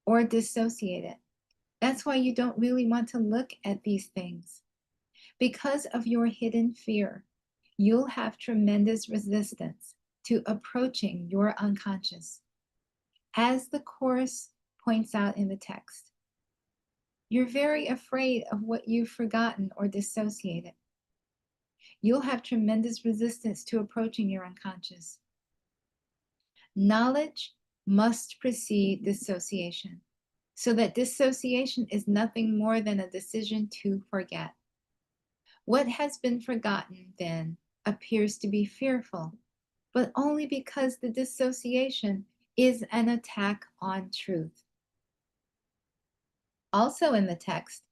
or dissociated. That's why you don't really want to look at these things. Because of your hidden fear, you'll have tremendous resistance to approaching your unconscious. As the Course points out in the text, you're very afraid of what you've forgotten or dissociated. You'll have tremendous resistance to approaching your unconscious. Knowledge must precede dissociation, so that dissociation is nothing more than a decision to forget. What has been forgotten then appears to be fearful, but only because the dissociation is an attack on truth. Also in the text,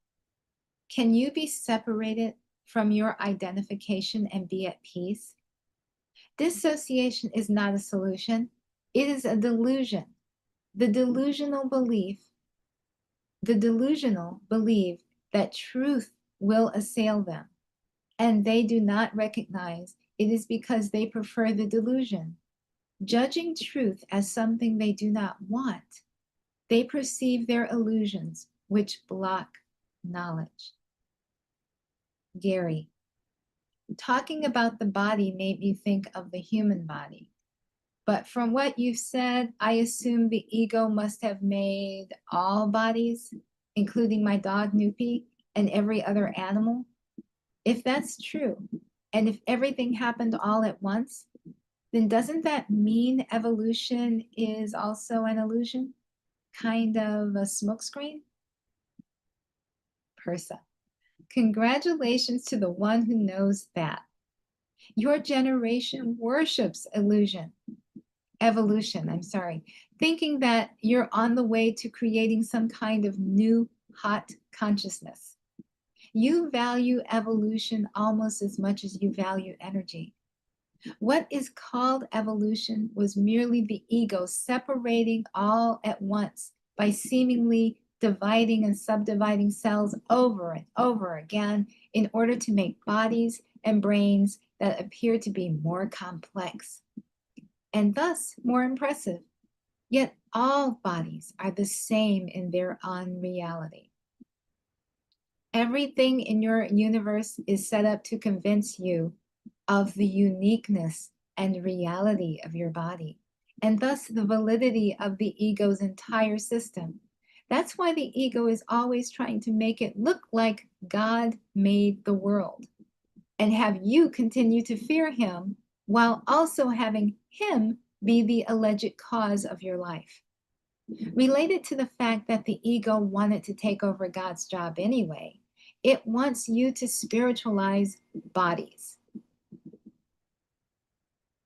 can you be separated from your identification and be at peace? Dissociation is not a solution. It is a delusion. The delusional believe that truth will assail them, and they do not recognize it is because they prefer the delusion. Judging truth as something they do not want, they perceive their illusions, which block knowledge. Gary, talking about the body made me think of the human body. But from what you've said, I assume the ego must have made all bodies, including my dog Noopy and every other animal. If that's true, and if everything happened all at once, then doesn't that mean evolution is also an illusion? Kind of a smokescreen? Persa, congratulations to the one who knows that. Your generation worships evolution, thinking that you're on the way to creating some kind of new hot consciousness. You value evolution almost as much as you value energy. What is called evolution was merely the ego separating all at once by seemingly dividing and subdividing cells over and over again in order to make bodies and brains that appear to be more complex and thus more impressive. Yet all bodies are the same in their unreality. Everything in your universe is set up to convince you of the uniqueness and reality of your body, and thus the validity of the ego's entire system. That's why the ego is always trying to make it look like God made the world and have you continue to fear him while also having him be the alleged cause of your life. Related to the fact that the ego wanted to take over God's job anyway, it wants you to spiritualize bodies.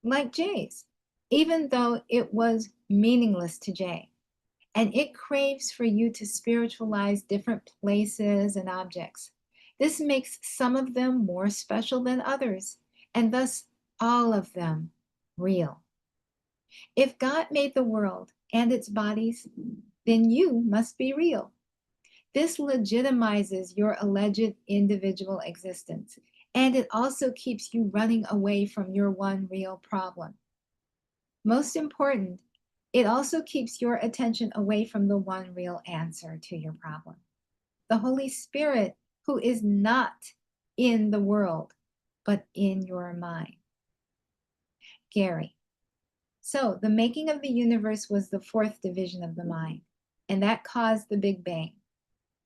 Like Jay's, even though it was meaningless to Jay. And it craves for you to spiritualize different places and objects. This makes some of them more special than others, and thus all of them real. If God made the world and its bodies, then you must be real. This legitimizes your alleged individual existence, and it also keeps you running away from your one real problem. Most important, it also keeps your attention away from the one real answer to your problem. The Holy Spirit, who is not in the world, but in your mind. Gary, so the making of the universe was the fourth division of the mind, and that caused the Big Bang,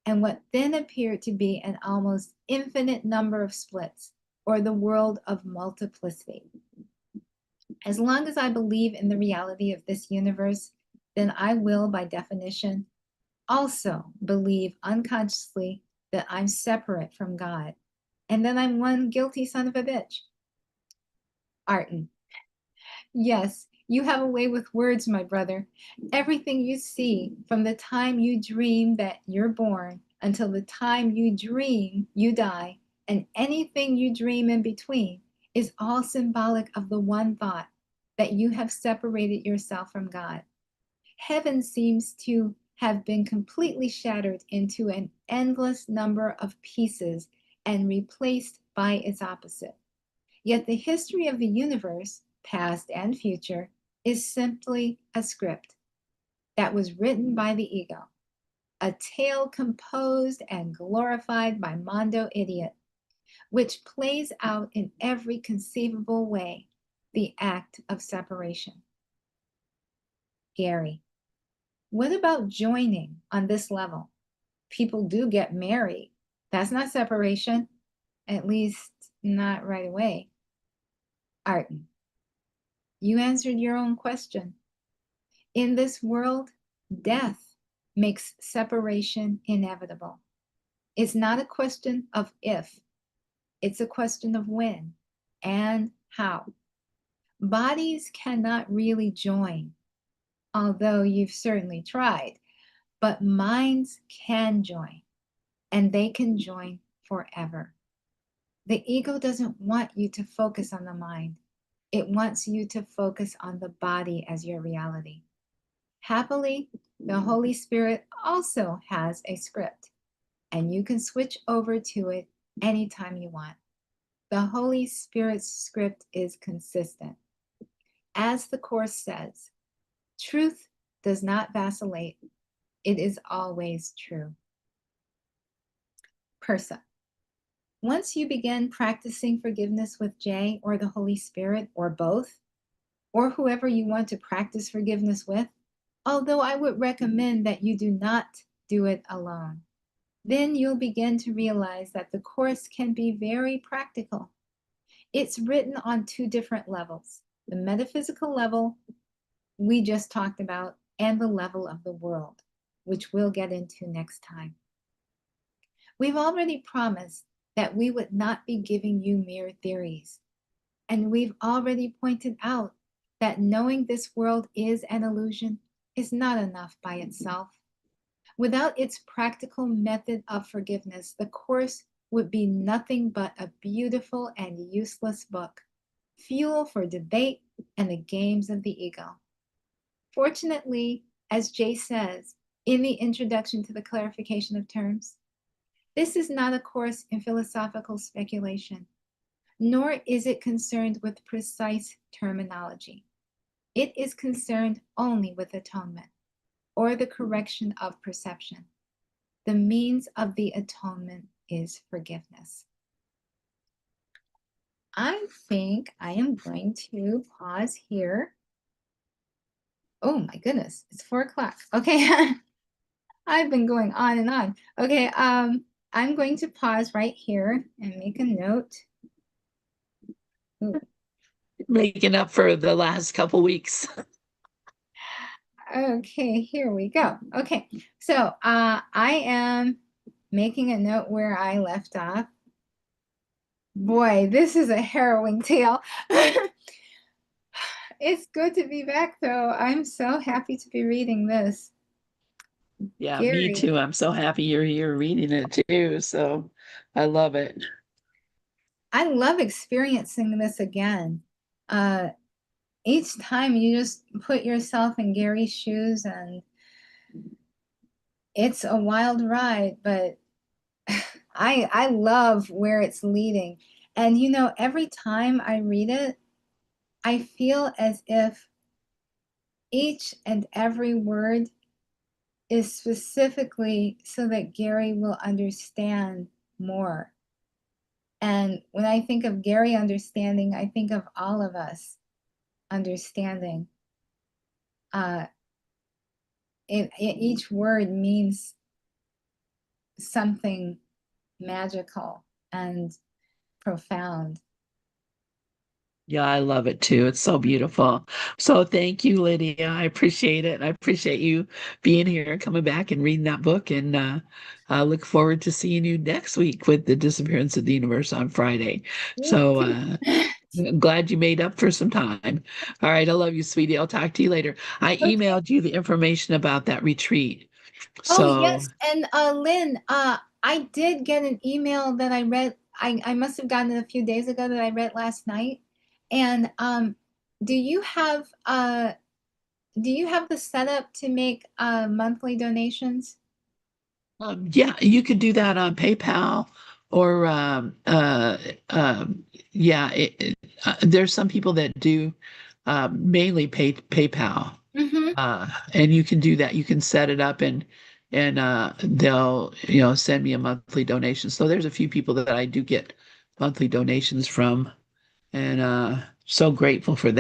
and what then appeared to be an almost infinite number of splits, or the world of multiplicity. As long as I believe in the reality of this universe, then I will, by definition, also believe unconsciously that I'm separate from God, and that I'm one guilty son of a bitch. Arton, yes, You have a way with words, my brother. Everything you see from the time you dream that you're born until the time you dream you die, and anything you dream in between, is all symbolic of the one thought that you have separated yourself from God. Heaven seems to have been completely shattered into an endless number of pieces and replaced by its opposite. Yet the history of the universe, past and future, is simply a script that was written by the ego, a tale composed and glorified by Mondo Idiot, which plays out in every conceivable way the act of separation. Gary, what about joining on this level? People do get married. That's not separation, at least not right away. Arden, you answered your own question. In this world, death makes separation inevitable. It's not a question of if, it's a question of when and how. Bodies cannot really join, although you've certainly tried, but minds can join, and they can join forever. The ego doesn't want you to focus on the mind. It wants you to focus on the body as your reality. Happily, the Holy Spirit also has a script, and you can switch over to it anytime you want. The Holy Spirit's script is consistent. As the Course says, truth does not vacillate. It is always true. Persa, once you begin practicing forgiveness with Jay or the Holy Spirit or both, or whoever you want to practice forgiveness with, although I would recommend that you do not do it alone, then you'll begin to realize that the Course can be very practical. It's written on two different levels, the metaphysical level we just talked about and the level of the world, which we'll get into next time. We've already promised that we would not be giving you mere theories, and we've already pointed out that knowing this world is an illusion is not enough by itself. Without its practical method of forgiveness, the Course would be nothing but a beautiful and useless book, fuel for debate and the games of the ego. Fortunately, as Jay says in the introduction to the clarification of terms, this is not a course in philosophical speculation, nor is it concerned with precise terminology. It is concerned only with atonement, or the correction of perception. The means of the atonement is forgiveness. I think I am going to pause here. Oh my goodness, it's 4 o'clock. Okay, I've been going on and on. Okay, I'm going to pause right here and make a note. Ooh. Making up for the last couple weeks. Okay, here we go. Okay, so I am making a note where I left off. Boy, this is a harrowing tale. It's good to be back, though. I'm so happy to be reading this. Yeah, Gary. me too. I'm so happy you're here reading it too. So I love it. I love experiencing this again. Each time you just put yourself in Gary's shoes, and it's a wild ride, but I love where it's leading. And you know, every time I read it, I feel as if each and every word is specifically so that Gary will understand more. And when I think of Gary understanding, I think of all of us understanding. Each word means something magical and profound. Yeah, I love it too. It's so beautiful. So thank you, Lydia. I appreciate it. I appreciate you being here and coming back and reading that book. And I look forward to seeing you next week with The Disappearance of the Universe on Friday. So I'm glad you made up for some time. All right, I love you, sweetie. I'll talk to you later. I Okay. emailed you the information about that retreat. Oh, So, yes. And Lynn, I did get an email that I read. I must have gotten it a few days ago that I read last night. And do you have the setup to make monthly donations? yeah, you could do that on PayPal or yeah, there's some people that do mainly PayPal. Mm-hmm. And you can do that. You can set it up and they'll, send me a monthly donation. So there's a few people that I do get monthly donations from, and so grateful for that.